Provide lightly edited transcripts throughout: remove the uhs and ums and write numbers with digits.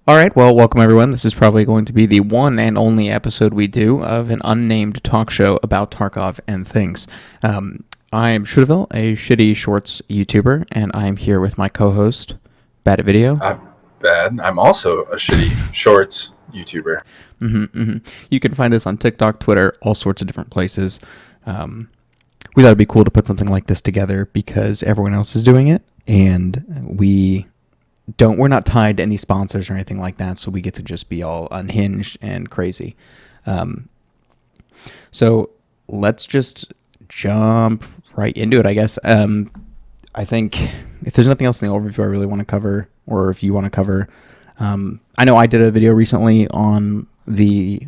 All right, well, welcome everyone. This is probably going to be the one and only episode we do of an unnamed talk show about Tarkov and things. I am Shouldaville, a shitty shorts YouTuber, and I'm here with my co-host, Badatvideo. I'm bad. I'm also a shitty shorts YouTuber. You can find us on TikTok, Twitter, all sorts of different places. We thought it'd be cool to put something like this together because everyone else is doing it, and we're not tied to any sponsors or anything like that, so we get to just be all unhinged and crazy. So let's just jump right into it, I guess. I think if there's nothing else in the overview I really want to cover, or if you want to cover, I know I did a video recently on the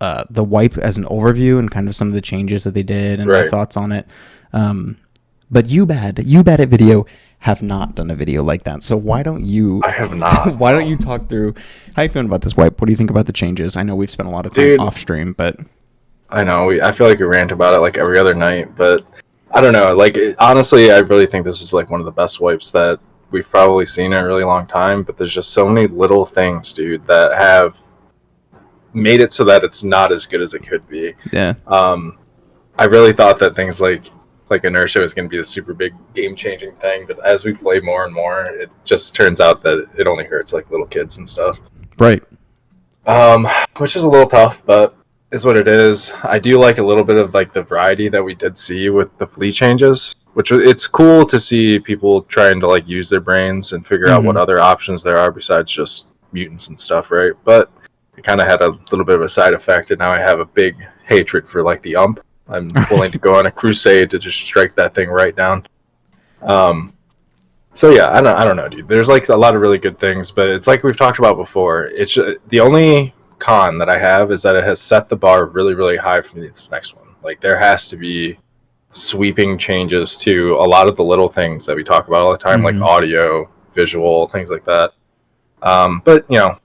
wipe as an overview and kind of some of the changes that they did and my thoughts on it. But you bad at video have not done a video like that. So why don't you? I have not. Why don't you talk through how you feeling about this wipe? What do you think about the changes? I know we've spent a lot of time off stream, but I know I feel like we rant about it like every other night, but I don't know. Honestly, I really think this is like one of the best wipes that we've probably seen in a really long time. But there's just so many little things, dude, that have made it so that it's not as good as it could be. Yeah. I really thought that things like inertia was going to be the super big game changing thing, but as we play more and more, it just turns out that it only hurts like little kids and stuff. Right. Which is a little tough, but is what it is. I do like a little bit of like the variety that we did see with the flea changes, which it's cool to see people trying to like use their brains and figure out what other options there are besides just mutants and stuff, right? But it kind of had a little bit of a side effect, and now I have a big hatred for like the ump. I'm willing to go on a crusade to just strike that thing right down. So yeah, I don't know, dude. There's like a lot of really good things, but it's like we've talked about before. It's the only con that I have is that it has set the bar really, really high for this next one. Like there has to be sweeping changes to a lot of the little things that we talk about all the time, like audio, visual, things like that. But you know,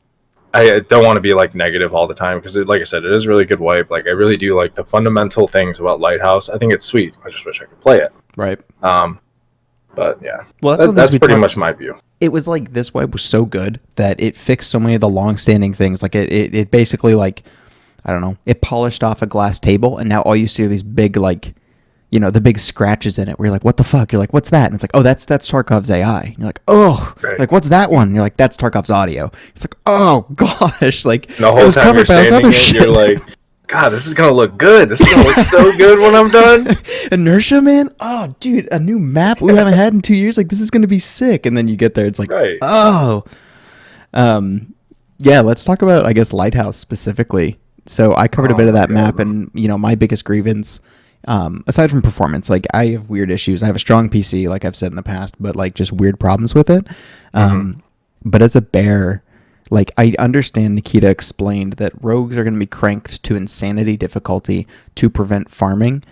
I don't want to be like negative all the time because, like I said, it is a really good wipe. Like I really do like the fundamental things about Lighthouse. I think it's sweet. I just wish I could play it. Right. But yeah, well, that's pretty much my view. It was like this wipe was so good that it fixed so many of the long-standing things. Like it basically like, I don't know, it polished off a glass table, and now all you see are these big like, you know, the big scratches in it where you're like, what the fuck? You're like, what's that? And it's like, oh, that's Tarkov's AI. And you're like, oh, like, what's that one? And you're like, that's Tarkov's audio. It's like, oh, gosh. Like, the whole time you're saying it, you're like, God, this is going to look good. This is going to look so good when I'm done. Inertia, man? Oh, dude, a new map we haven't had in 2 years? Like, this is going to be sick. And then you get there, it's like, oh. Yeah, let's talk about, I guess, Lighthouse specifically. So I covered a bit of that map, and, you know, my biggest grievance... aside from performance, like I have weird issues. I have a strong PC, like I've said in the past, but like just weird problems with it. But as a bear, like I understand Nikita explained that rogues are going to be cranked to insanity difficulty to prevent farming.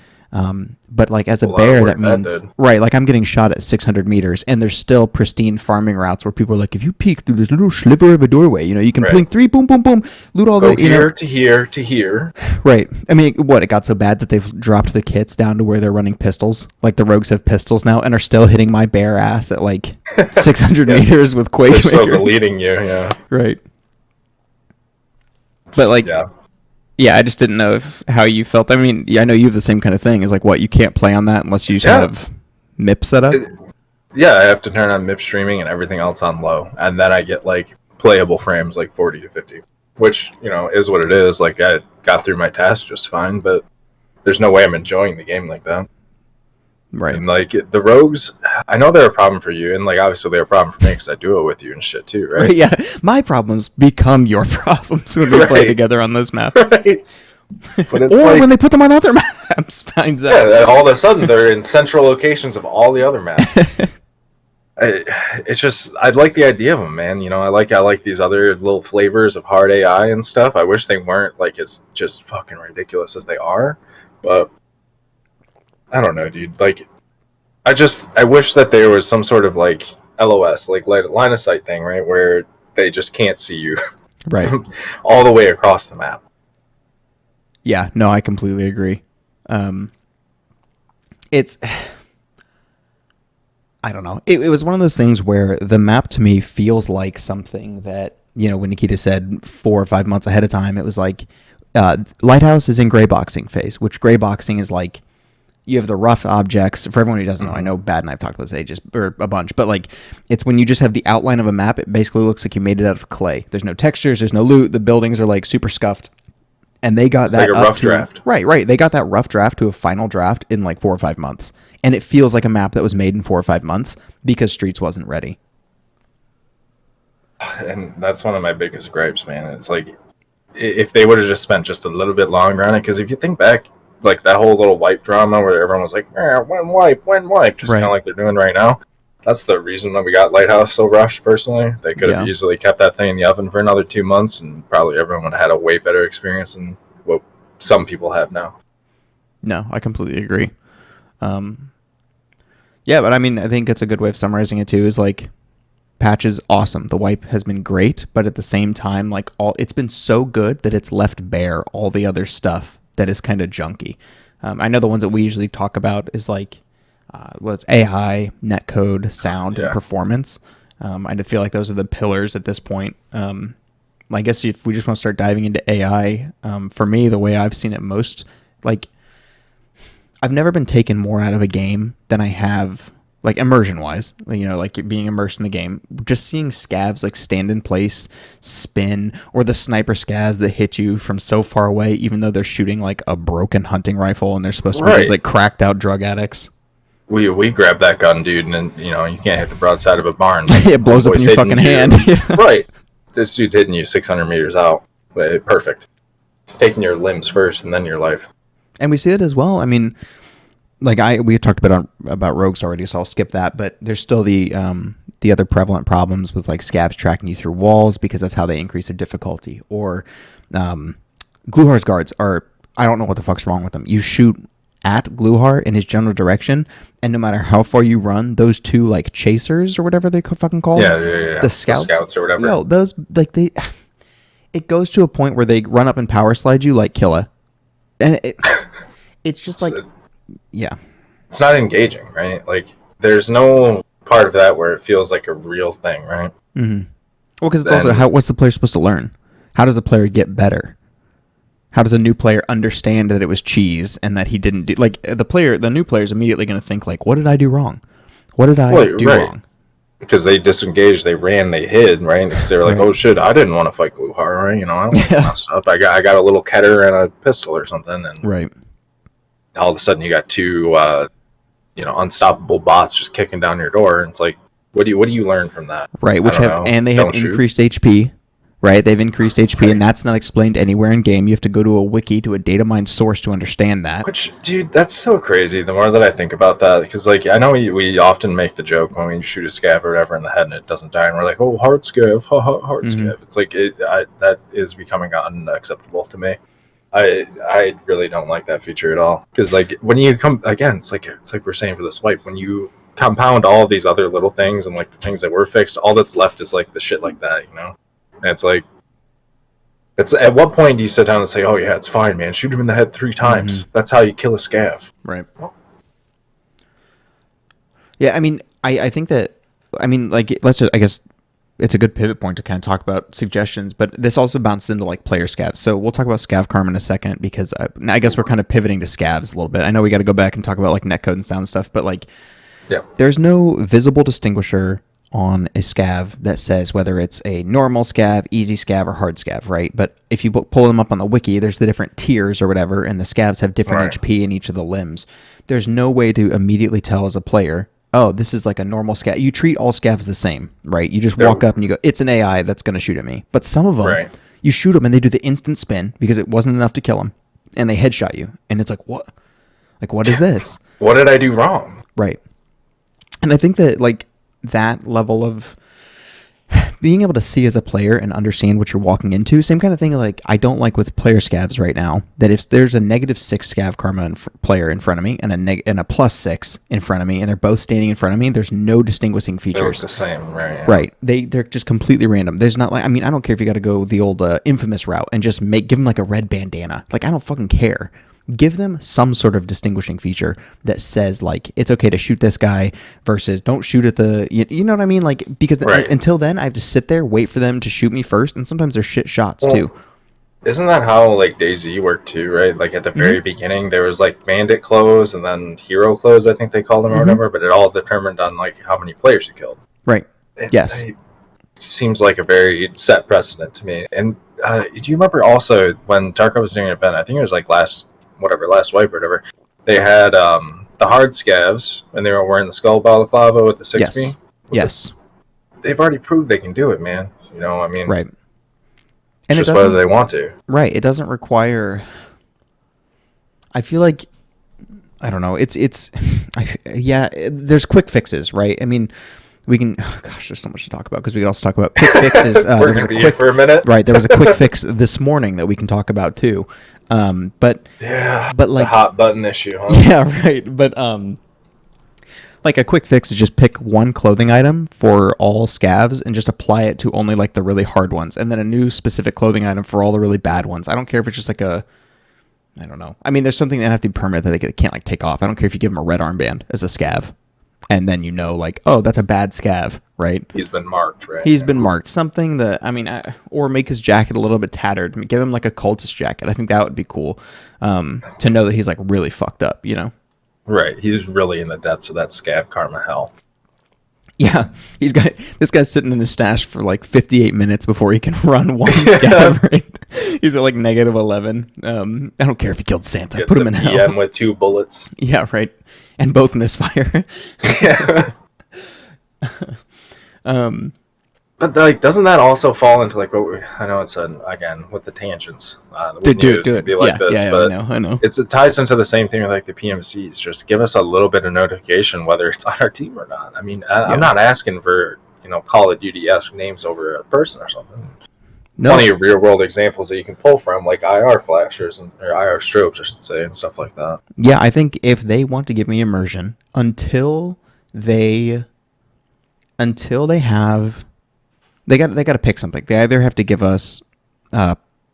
But like as a bear, that means right. Like I'm getting shot at 600 meters, and there's still pristine farming routes where people are like, if you peek through this little sliver of a doorway, you know, you can blink 3, boom, boom, boom, loot all the here to here to here. Right. I mean, what it got so bad that they've dropped the kits down to where they're running pistols. Like the rogues have pistols now, and are still hitting my bare ass at like 600 meters with Quake. They're still deleting you. Yeah. Right. But like. Yeah, I just didn't know how you felt. I mean, I know you have the same kind of thing. Is like, what, you can't play on that unless you have MIP set up? Yeah, I have to turn on MIP streaming and everything else on low. And then I get, like, playable frames, like 40 to 50. Which, you know, is what it is. Like, I got through my task just fine, but there's no way I'm enjoying the game like that. Right. And, like, the rogues, I know they're a problem for you, and, like, obviously they're a problem for me because I do it with you and shit, too, right? Yeah, my problems become your problems when we play together on those maps. Right. But it's or when they put them on other maps, finds out. Yeah, all of a sudden they're in central locations of all the other maps. It's just, I'd like the idea of them, man. You know, I like these other little flavors of hard AI and stuff. I wish they weren't, like, as just fucking ridiculous as they are, but... I don't know, dude. Like, I wish that there was some sort of like LOS, like line of sight thing, right, where they just can't see you, right, all the way across the map. Yeah, no, I completely agree. It's I don't know. It was one of those things where the map to me feels like something that, when Nikita said 4 or 5 months ahead of time, it was like Lighthouse is in gray boxing phase, which gray boxing is like you have the rough objects. For everyone who doesn't know, I know Bad and I've talked about this ages or a bunch, but like it's when you just have the outline of a map. It basically looks like you made it out of clay. There's no textures. There's no loot. The buildings are like super scuffed. And they got that like a rough draft. Right. They got that rough draft to a final draft in like 4 or 5 months. And it feels like a map that was made in 4 or 5 months because Streets wasn't ready. And that's one of my biggest gripes, man. It's like if they would have just spent just a little bit longer on it, because if you think back, like that whole little wipe drama where everyone was like, when wipe, just kind of like they're doing right now. That's the reason that we got Lighthouse so rushed, personally. They could have easily kept that thing in the oven for another 2 months, and probably everyone would have had a way better experience than what some people have now. No, I completely agree. Yeah, but I mean, I think it's a good way of summarizing it too, is like, patch is awesome. The wipe has been great, but at the same time, like it's been so good that it's left bare all the other stuff that is kind of junky. I know the ones that we usually talk about is like, it's AI, netcode, sound, and performance. I feel like those are the pillars at this point. I guess if we just want to start diving into AI, for me, the way I've seen it most, like, I've never been taken more out of a game than I have, like, immersion-wise, like being immersed in the game. Just seeing scavs, like, stand in place, spin, or the sniper scavs that hit you from so far away, even though they're shooting, like, a broken hunting rifle, and they're supposed to be these, like, cracked-out drug addicts. We grabbed that gun, dude, and you can't hit the broadside of a barn. It blows up in your fucking hand. Right. This dude's hitting you 600 meters out. Perfect. It's taking your limbs first and then your life. And we see it as well. I mean, like we talked about rogues already, so I'll skip that. But there's still the other prevalent problems with like scabs tracking you through walls because that's how they increase their difficulty. Or Gluhar's guards are, I don't know what the fuck's wrong with them. You shoot at Gluhar in his general direction, and no matter how far you run, those two like chasers or whatever they fucking call them, the scouts or whatever. Those like it goes to a point where they run up and power slide you like Killa, and it's just like it's not engaging, right? Like there's no part of that where it feels like a real thing, right? Mm-hmm. Well, because it's also what's the player supposed to learn? How does a player get better? How does a new player understand that it was cheese and that he didn't do, like, the new player is immediately going to think like, what did I do wrong? What did I do wrong? Because they disengaged, they ran, they hid, right? Because they were like, oh shit, I didn't want to fight Gluhar, right? I don't want to mess up. I got a little Keter and a pistol or something, and all of a sudden you got two, unstoppable bots just kicking down your door, and it's like, what do you learn from that? Right, they have increased HP. Right, they've increased HP, and that's not explained anywhere in game. You have to go to a wiki, to a data mine source to understand that. Which, dude, that's so crazy. The more that I think about that, because like I know we often make the joke when we shoot a scav or whatever in the head and it doesn't die, and we're like, oh, hard scav, hard scav. It's like that is becoming unacceptable to me. I really don't like that feature at all, because like when you come again, it's like we're saying for this wipe, when you compound all of these other little things and like the things that were fixed, all that's left is like the shit like that, And it's like, at what point do you sit down and say, oh yeah, it's fine, man, shoot him in the head 3 times. That's how you kill a scav. Right. Yeah, I mean, I think that, like, I guess it's a good pivot point to kind of talk about suggestions, but this also bounced into like player scavs. So we'll talk about scav karma in a second, because I guess we're kind of pivoting to scavs a little bit. I know we got to go back and talk about like netcode and sound stuff, but like, there's no visible distinguisher on a scav that says whether it's a normal scav, easy scav, or hard scav, right? But if you pull them up on the wiki, there's the different tiers or whatever, and the scavs have different HP in each of the limbs. There's no way to immediately tell as a player, oh, this is like a normal scav. You treat all scavs the same, right? You just walk up and you go, it's an AI that's going to shoot at me. But some of them, you shoot them and they do the instant spin because it wasn't enough to kill them, and they headshot you. And it's like, what? Like, what is this? What did I do wrong? Right. And I think that, like, that level of being able to see as a player and understand what you're walking into, same kind of thing like I don't like with player scavs right now, that if there's a -6 scav karma player in front of me and a +6 in front of me, and they're both standing in front of me, there's no distinguishing features. They're the same, right? Yeah. Right. They're just completely random. There's not like, I don't care if you got to go the old infamous route and just give them like a red bandana. Like, I don't fucking care. give them some sort of distinguishing feature that says like it's okay to shoot this guy versus don't shoot at the you know what I mean, like because until then I have to sit there, wait for them to shoot me first, and sometimes they're shit shots too. Isn't that how like DayZ worked too, right? Like at the very beginning there was like bandit clothes and then hero clothes, I think they called them or whatever, but it all determined on like how many players you killed. Right. Yes. It seems like a very set precedent to me. And do you remember also when Tarkov was doing an event, I think it was like last wipe or whatever, they had the hard scavs and they were wearing the skull balaclava with the 6B. Yes. They've already proved they can do it, man. You know, I mean, right. And just whether they want to. Right. It doesn't require. I feel like, I don't know. There's quick fixes, right? I mean, we can. Oh gosh, there's so much to talk about because we could also talk about quick fixes. We're going to be here for a minute. Right. There was a quick fix this morning that we can talk about too. But like the hot button issue, huh? Yeah, right. But like a quick fix is just pick one clothing item for all scavs and just apply it to only like the really hard ones, and then a new specific clothing item for all the really bad ones. I don't care if it's just like I don't know. I mean, there's something that have to be permanent that they can't like take off. I don't care if you give them a red armband as a scav, and then you know like, oh, that's a bad scav, right? He's been marked, right? He's been marked. Something that or make his jacket a little bit tattered. I mean, give him like a cultist jacket. I think that would be cool to know that he's like really fucked up, you know. Right, he's really in the depths of that scav karma hell. Yeah, this guy's sitting in his stash for like 58 minutes before he can run one scav. Right? He's at like -11. I don't care if he killed Santa. Gets put him in hell. PM with 2 bullets. Yeah, right, and both misfire. Yeah. But like, doesn't that also fall into like what I know it's again with the tangents. Do it. Be like this, but I know. It ties into the same thing with like the PMCs. Just give us a little bit of notification whether it's on our team or not. I mean, I'm not asking for Call of Duty-esque names over a person or something. No. Plenty of real world examples that you can pull from, like IR flashers or IR strobes, I should say, and stuff like that. Yeah, I think if they want to give me immersion until they have. They got to pick something. They either have to give us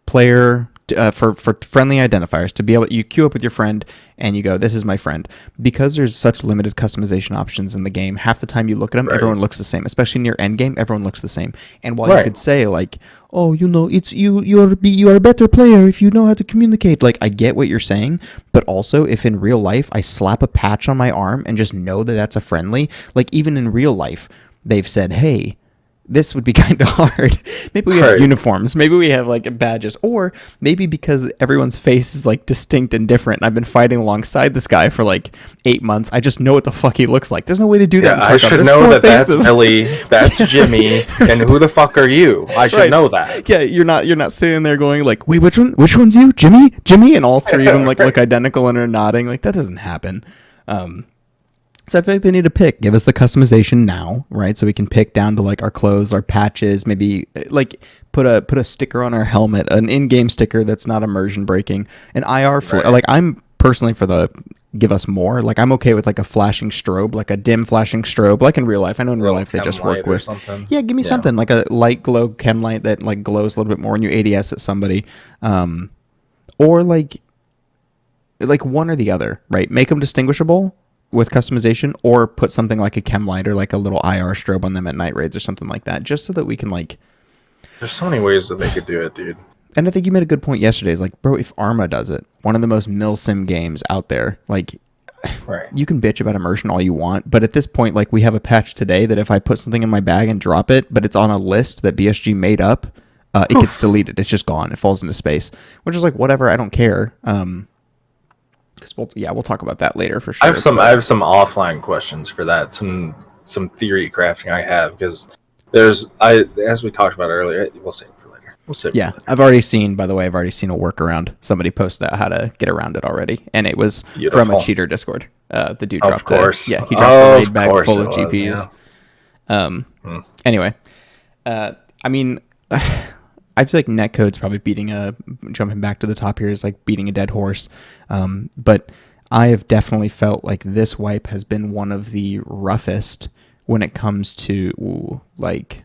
player for friendly identifiers to be able you queue up with your friend and you go, this is my friend, because there's such limited customization options in the game. Half the time you look at them, everyone looks the same. Especially near end game, everyone looks the same. And while you could say like, oh, it's you are a better player if you know how to communicate. Like I get what you're saying, but also if in real life I slap a patch on my arm and just know that that's a friendly, like even in real life they've said, hey, this would be kind of hard. Maybe we have uniforms. Maybe we have like badges, or maybe because everyone's face is like distinct and different. And I've been fighting alongside this guy for like 8 months. I just know what the fuck he looks like. There's no way to do that. I should know that faces. That's Ellie, that's Jimmy, and who the fuck are you? I should know that. Yeah, you're not sitting there going like, wait, which one's you? Jimmy, and all three of them like look identical and are nodding. Like that doesn't happen. So I feel like they need to pick. Give us the customization now, right? So we can pick down to like our clothes, our patches, maybe like put a sticker on our helmet, an in-game sticker that's not immersion breaking, an IR like I'm personally for the give us more. Like I'm okay with like a flashing strobe, like a dim flashing strobe, like in real life. I know in real life they just work with something. Yeah, give me something like a light glow chem light that like glows a little bit more when you ADS at somebody, or like one or the other, right? Make them distinguishable with customization, or put something like a chem light or like a little IR strobe on them at night raids or something like that, just so that we can like. There's so many ways that they could do it, dude. And I think you made a good point yesterday. Is like, bro, if Arma does it, one of the most milsim games out there, like, you can bitch about immersion all you want, but at this point, like, we have a patch today that if I put something in my bag and drop it, but it's on a list that BSG made up, it gets deleted. It's just gone. It falls into space, which is like whatever. I don't care. Because we'll talk about that later for sure. I have some offline questions for that. Some theory crafting I have, because as we talked about earlier, we'll save it for later. Yeah, I've already seen a workaround. Somebody posted out how to get around it already, and it was from a cheater Discord. The dude dropped he dropped a raid bag full of GPUs. Yeah. Anyway, I mean. I feel like netcode's probably jumping back to the top here is like beating a dead horse. But I have definitely felt like this wipe has been one of the roughest when it comes to like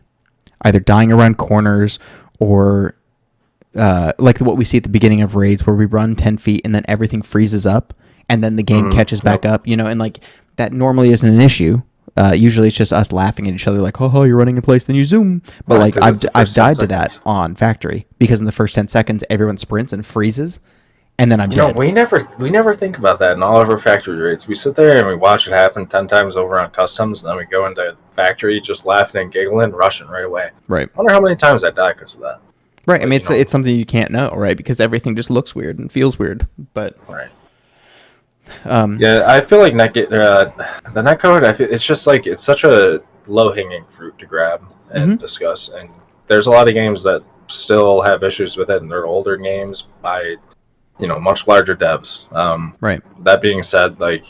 either dying around corners or like what we see at the beginning of raids where we run 10 feet and then everything freezes up and then the game catches back up, you know, and like that normally isn't an issue. Usually it's just us laughing at each other like, oh, you're running in place, then you zoom. But like I've died to that on factory because in the first 10 seconds everyone sprints and freezes, and then I'm dead. No, we never think about that in all of our factory raids. We sit there and we watch it happen 10 times over on customs, and then we go into factory just laughing and giggling, rushing right away. Right. I wonder how many times I die because of that. Right. But, I mean, it's something you can't know, right? Because everything just looks weird and feels weird. But right. Yeah, I feel like the netcode. It's just like it's such a low-hanging fruit to grab and discuss, and there's a lot of games that still have issues with it, and they're older games by, you know, much larger devs. Right. That being said, like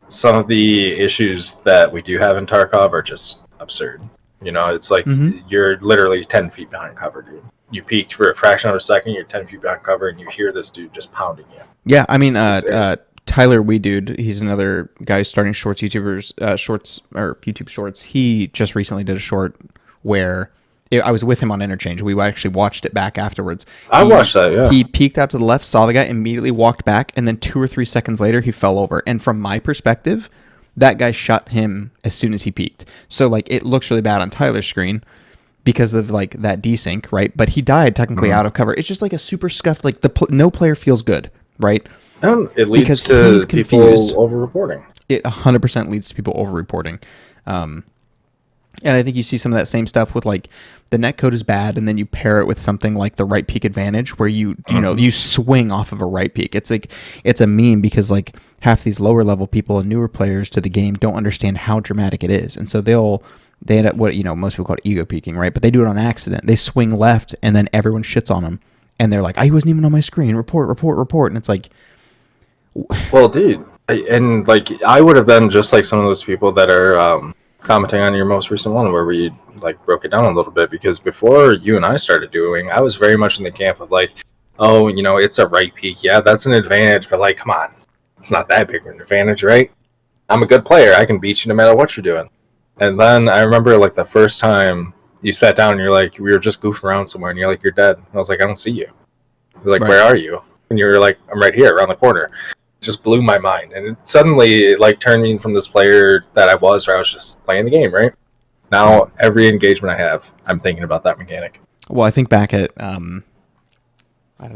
some of the issues that we do have in Tarkov are just absurd. You know, it's like you're literally 10 feet behind cover, dude. You peeked for a fraction of a second, you're 10 feet behind cover, and you hear this dude just pounding you. Yeah, I mean, Tyler Dude, he's another guy starting YouTube shorts. He just recently did a short where I was with him on Interchange. We actually watched it back afterwards. I watched that, yeah. He peeked out to the left, saw the guy, immediately walked back, and then 2 or 3 seconds later, he fell over. And from my perspective, that guy shot him as soon as he peeked. So, like, it looks really bad on Tyler's screen because of, like, that desync, right? But he died technically out of cover. It's just, like, a super scuffed, like, no player feels good, right? It leads to people over-reporting. It 100% leads to people over-reporting. And I think you see some of that same stuff with, like, the netcode is bad, and then you pair it with something like the right peak advantage, where you swing off of a right peak. It's like, it's a meme because, like, half these lower level people and newer players to the game don't understand how dramatic it is. And so they end up what, you know, most people call it ego peaking, right? But they do it on accident. They swing left, and then everyone shits on them. And they're like, I wasn't even on my screen. Report. And it's like... Well, dude, I would have been just like some of those people that are commenting on your most recent one where we like broke it down a little bit, because before you and I started doing, I was very much in the camp of like, oh, you know, it's a right peak. Yeah, that's an advantage, but like, come on, it's not that big of an advantage, right? I'm a good player. I can beat you no matter what you're doing. And then I remember like the first time you sat down and you're like, we were just goofing around somewhere and you're like, you're dead. And I was like, I don't see you. You're like, Where are you? And you were like, I'm right here around the corner. Just blew my mind, and it suddenly like turned me from this player that I was, where I was just playing the game, right? Now every engagement I have, I'm thinking about that mechanic. Well, I think back at I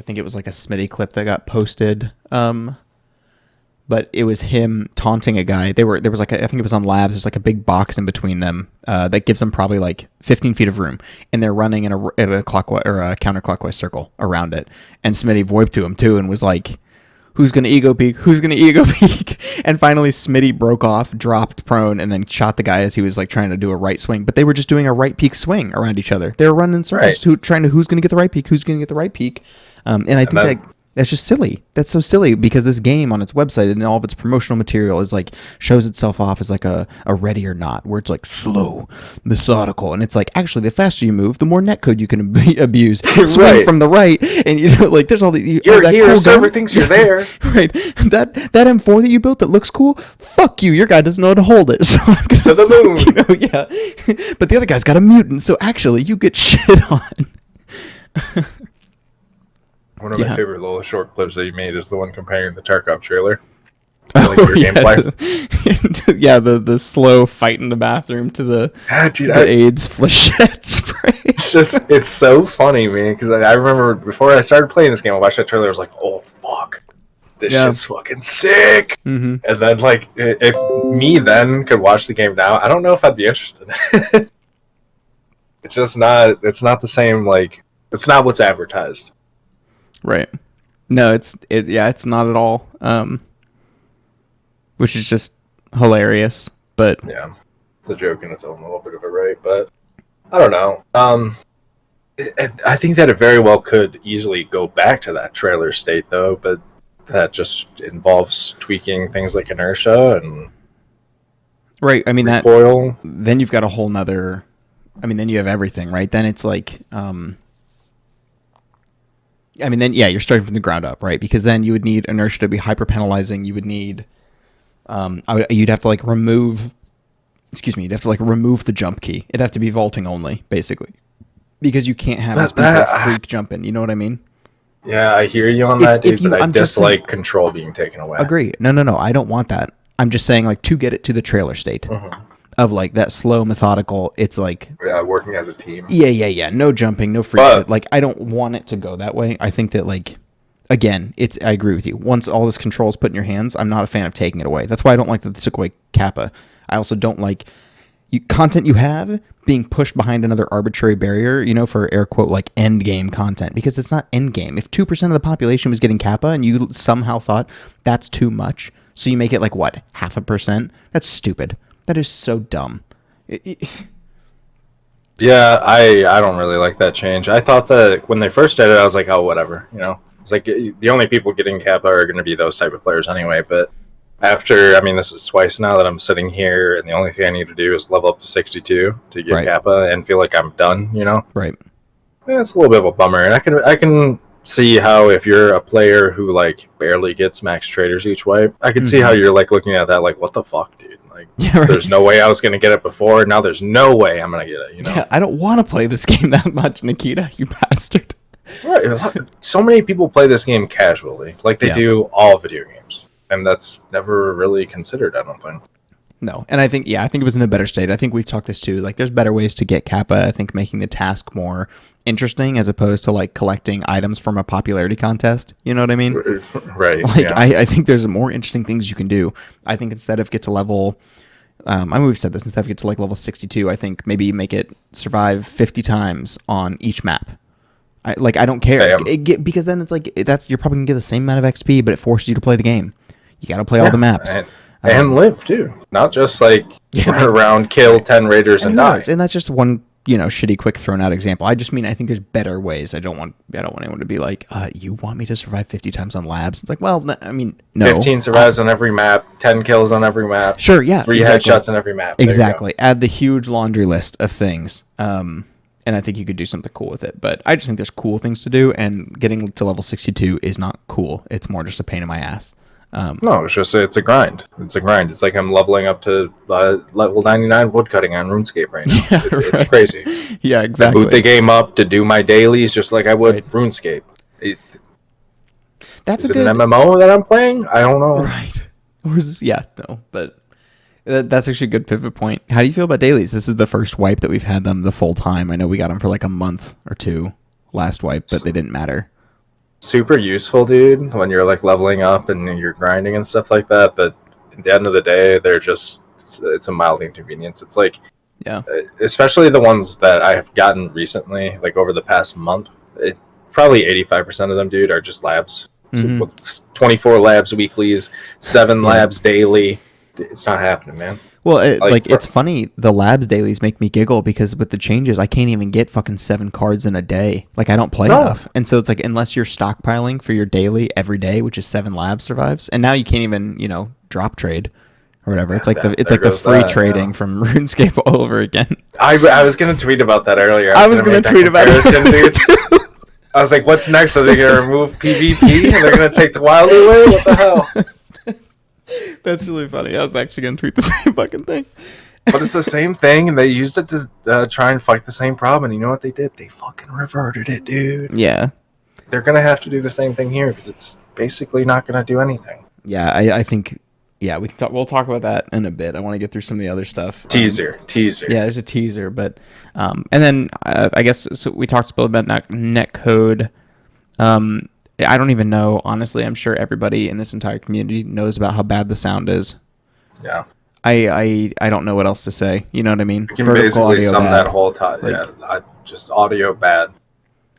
think it was like a Smitty clip that got posted, but it was him taunting a guy. There was like I think it was on Labs. There's like a big box in between them that gives them probably like 15 feet of room, and they're running in a clockwise or a counterclockwise circle around it. And Smitty voiped to him too, and was like, who's going to ego peek? Who's going to ego peek? And finally, Smitty broke off, dropped prone, and then shot the guy as he was like trying to do a right swing. But they were just doing a right peek swing around each other. They were running in circles, who's going to get the right peek? Who's going to get the right peek? And I think that's just silly. That's so silly, because this game on its website and all of its promotional material is like shows itself off as like a ready or not, where it's like slow, methodical, and it's like actually the faster you move, the more netcode you can abuse. Swing from the right, and you know, like there's all the you're that here, cool so everything you're there. Right, that M4 that you built that looks cool. Fuck you, your guy doesn't know how to hold it. So I'm gonna to the moon. You know, yeah, but the other guy's got a mutant, so actually you get shit on. One of my favorite little short clips that you made is the one comparing the Tarkov trailer. Like your gameplay. Yeah, the slow fight in the bathroom to the AIDS flechette spray. It's so funny, man, because I remember before I started playing this game, I watched that trailer, I was like, oh, fuck. This shit's fucking sick. Mm-hmm. And then, like, if me then could watch the game now, I don't know if I'd be interested. It's just not, it's not the same, like, it's not what's advertised. Right. No, it's not at all. Which is just hilarious, but yeah, it's a joke in its own little bit of a right, but I don't know. I think that it very well could easily go back to that trailer state, though, but that just involves tweaking things like inertia and right. I mean, recoil. Then you've got a whole nother. I mean, then you have everything, right? Then it's like. I mean, then, you're starting from the ground up, right? Because then you would need inertia to be hyper penalizing. You would need, you'd have to remove the jump key. It'd have to be vaulting only, basically. because you can't have these people freak jumping. You know what I mean? Yeah, I hear you on that, dude, but I I'm just dislike saying, control being taken away. agree. No. I don't want that. I'm just saying, like, to get it to the trailer state of like that slow, methodical. It's like, Yeah, working as a team. Yeah. No jumping, no freak shit. Like, I don't want it to go that way. I think that, like, again, I agree with you. Once all this control is put in your hands, I'm not a fan of taking it away. That's why I don't like that they took away Kappa. I also don't like content you have being pushed behind another arbitrary barrier, for air quote, like end game content, because it's not end game. If 2% of the population was getting Kappa and you somehow thought that's too much, so you make it like what, 0.5%? That's stupid. That is so dumb. Yeah, I don't really like that change. I thought that when they first did it, I was like, oh, whatever, It's like the only people getting Kappa are going to be those type of players anyway, but after, this is twice now that I'm sitting here, and the only thing I need to do is level up to 62 to get Kappa and feel like I'm done, Right. Yeah, it's a little bit of a bummer, and I can see how if you're a player who like barely gets max traders each wipe, I can see how you're like looking at that like, what the fuck, dude? Like, there's no way I was going to get it before, now there's no way I'm going to get it, Yeah, I don't want to play this game that much, Nikita, you bastard. Right, so many people play this game casually, like they do all video games. And that's never really considered, I don't think. No, and I think it was in a better state. I think we've talked this too. Like, there's better ways to get Kappa. I think making the task more interesting as opposed to like collecting items from a popularity contest. You know what I mean? Right. Like, I think there's more interesting things you can do. I think instead of get to level, we've said this, instead of get to like level 62, I think maybe make it survive 50 times on each map. I don't care because then it's like you're probably gonna get the same amount of XP, but it forces you to play the game. You got to play all the maps. And live, too. Not just, like, run around, kill 10 raiders, and die. And that's just one, shitty, quick, thrown-out example. I just mean I think there's better ways. I don't want anyone to be like, you want me to survive 50 times on labs? It's like, well, no. 15 survives on every map, 10 kills on every map. Sure, yeah. 3 headshots on every map. Exactly. Add the huge laundry list of things. And I think you could do something cool with it. But I just think there's cool things to do, and getting to level 62 is not cool. It's more just a pain in my ass. No, it's a grind. It's like I'm leveling up to level 99 woodcutting on RuneScape right now. It's crazy. Yeah, exactly. I boot the game up to do my dailies just like I would RuneScape. That's is it an MMO that I'm playing? I don't know. Right. But that's actually a good pivot point. How do you feel about dailies? This is the first wipe that we've had them the full time. I know we got them for like a month or two last wipe, but they didn't matter. Super useful, dude, when you're like leveling up and you're grinding and stuff like that, but at the end of the day they're just it's a mild inconvenience. It's like, especially the ones that I have gotten recently, like over the past month, probably 85% of them, dude, are just labs. With 24 labs weeklies, 7 labs daily. It's not happening, man. Well, it's funny. The labs dailies make me giggle because with the changes, I can't even get fucking 7 cards in a day. Like, I don't play enough. And so it's like, unless you're stockpiling for your daily every day, which is 7 labs survives. And now you can't even, drop trade or whatever. It's like the free trading from RuneScape all over again. I was going to tweet about that earlier. I was going to tweet about it. Dude. I was like, what's next? Are they going to remove PvP? And they're going to take the wild away? What the hell? That's really funny. I was actually going to tweet the same fucking thing. But it's the same thing, and they used it to try and fight the same problem. And you know what they did? They fucking reverted it, dude. Yeah. They're going to have to do the same thing here because it's basically not going to do anything. Yeah, I think... Yeah, we'll talk about that in a bit. I want to get through some of the other stuff. Teaser. Yeah, there's a teaser, but... and then, I guess, so we talked a little bit about netcode. I don't even know. Honestly, I'm sure everybody in this entire community knows about how bad the sound is. Yeah. I don't know what else to say. You know what I mean? You can basically sum that whole time. Just audio bad.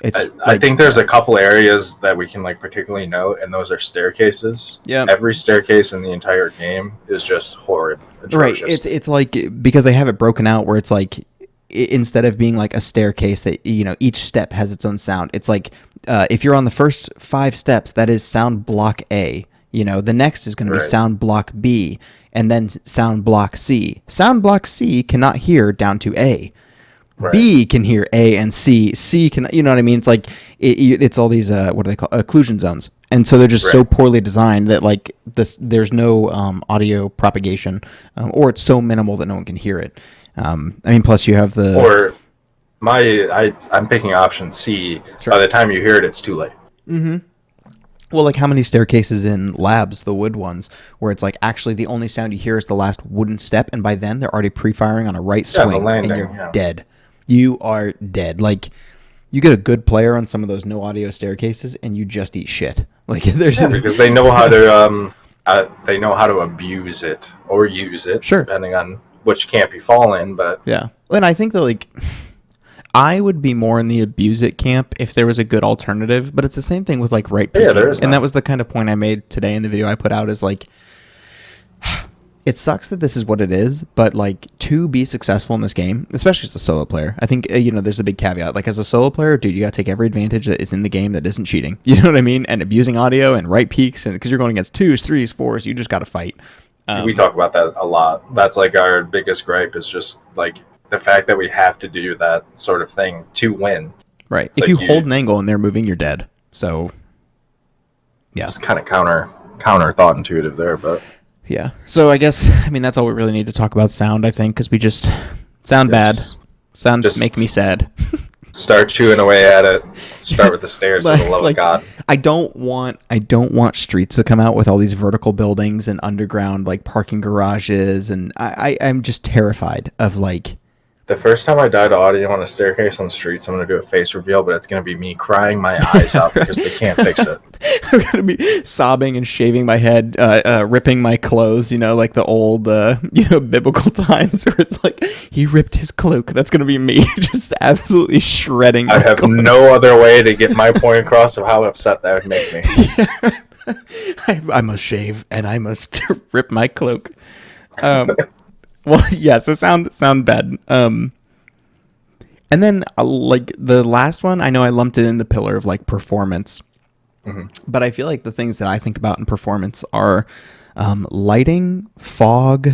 I think there's a couple areas that we can particularly note, and those are staircases. Yeah. Every staircase in the entire game is just horrid. Atrocious. Right. It's like, because they have it broken out where it's like, instead of being like a staircase that, each step has its own sound. It's like, if you're on the first 5 steps, that is sound block A. The next is going to be sound block B, and then sound block C. Sound block C cannot hear down to A. Right. B can hear A and C. C can, you know what I mean? It's like, it's all these, what are they called? Occlusion zones. And so they're just so poorly designed that there's no audio propagation, or it's so minimal that no one can hear it. Plus you have the... I'm picking option C. Sure. By the time you hear it, it's too late. Mm-hmm. Well, like how many staircases in labs, the wood ones, where it's like actually the only sound you hear is the last wooden step, and by then they're already pre-firing on a right swing, landing, and you're dead. You are dead. Like you get a good player on some of those no audio staircases, and you just eat shit. Like there's because they know how to abuse it or use it, sure, depending on which camp you fall in. But yeah, and I think that like I would be more in the abuse it camp if there was a good alternative, but it's the same thing with like right peeking. Yeah, there is and that was the kind of point I made today in the video I put out is like it sucks that this is what it is, but like to be successful in this game, especially as a solo player, I think there's a big caveat. Like as a solo player, dude, you got to take every advantage that is in the game that isn't cheating. You know what I mean? And abusing audio and right peaks, and because you're going against 2s, 3s, 4s, you just got to fight. We talk about that a lot. That's like our biggest gripe is just like the fact that we have to do that sort of thing to win. Right. If you hold an angle and they're moving, you're dead. So, yeah. It's kind of counter thought intuitive there, but yeah. So I guess that's all we really need to talk about sound. I think because we just sound bad. Sound just make me sad. Start chewing away at it. Start with the stairs for the love of God. I don't want streets to come out with all these vertical buildings and underground like parking garages, and I'm just terrified of like. The first time I die to audio on a staircase on the streets, I'm going to do a face reveal, but it's going to be me crying my eyes out because they can't fix it. I'm going to be sobbing and shaving my head, ripping my clothes, like the old, biblical times where it's like, he ripped his cloak. That's going to be me just absolutely shredding I have clothes. No other way to get my point across of how upset that would make me. I must shave and I must rip my cloak. Well, yeah, so sound bad. And then, like, the last one, I know I lumped it in the pillar of, like, performance. Mm-hmm. But I feel like the things that I think about in performance are lighting, fog,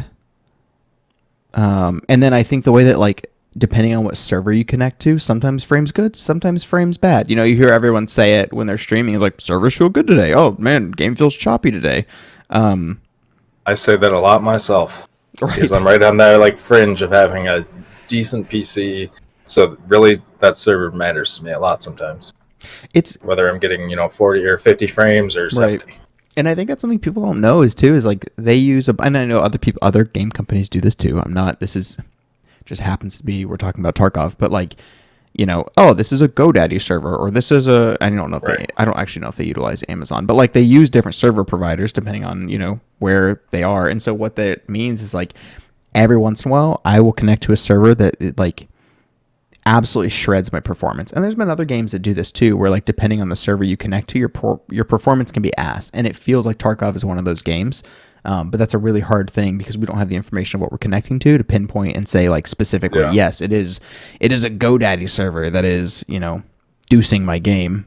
and then I think the way that, like, depending on what server you connect to, sometimes frames good, sometimes frames bad. You hear everyone say it when they're streaming. It's like, servers feel good today. Oh, man, game feels choppy today. I say that a lot myself. Right. Because I'm right on that like fringe of having a decent PC, so really that server matters to me a lot sometimes. It's whether I'm getting 40 or 50 frames or 70. Right. And I think that's something people don't know is like they use and I know other game companies do this too. This is just happens to be we're talking about Tarkov, but like this is a GoDaddy server, or this is I don't know if I don't actually know if they utilize Amazon, but like they use different server providers depending on, where they are. And so what that means is like every once in a while I will connect to a server that like absolutely shreds my performance. And there's been other games that do this too, where like depending on the server you connect to, your performance can be ass. And it feels like Tarkov is one of those games. But that's a really hard thing because we don't have the information of what we're connecting to pinpoint and say like specifically, yes, it is a GoDaddy server that is, deucing my game.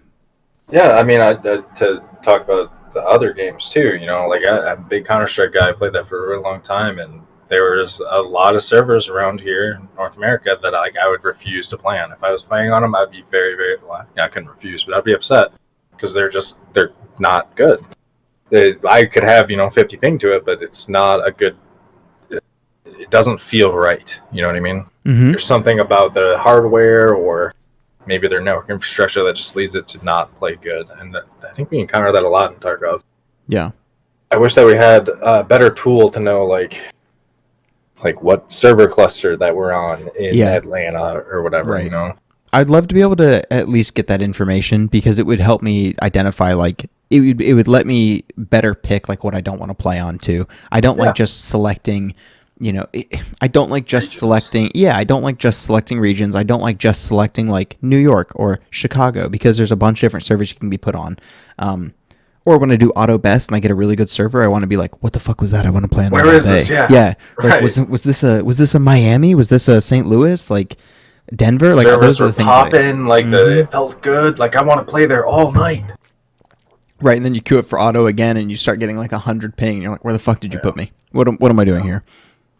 Yeah, I mean, to talk about the other games too, like I'm a big Counter-Strike guy. I played that for a really long time, and there was a lot of servers around here in North America that I would refuse to play on. If I was playing on them, I'd be very, very, I couldn't refuse, but I'd be upset because they're not good. I could have 50 ping to it, but it's not a good. It doesn't feel right. You know what I mean? Mm-hmm. There's something about the hardware or maybe their network infrastructure that just leads it to not play good, and I think we encounter that a lot in Tarkov. Yeah, I wish that we had a better tool to know like what server cluster that we're on in Atlanta or whatever. Right. I'd love to be able to at least get that information because it would help me identify like. It would let me better pick like what I don't want to play on too. I don't like just selecting, I don't like just selecting. Yeah, I don't like just selecting regions. I don't like just selecting like New York or Chicago because there's a bunch of different servers you can be put on. Or when I do auto best and I get a really good server, I want to be like, what the fuck was that? I want to play on that. Where is this? Yeah. Right. Like, was this a Miami? Was this a St. Louis? Like Denver? Like servers those are the things. Popping, it felt good. Like I want to play there all night. Right, and then you queue it for auto again, and you start getting like 100 ping. And you're like, where the fuck did you put me? What am I doing here?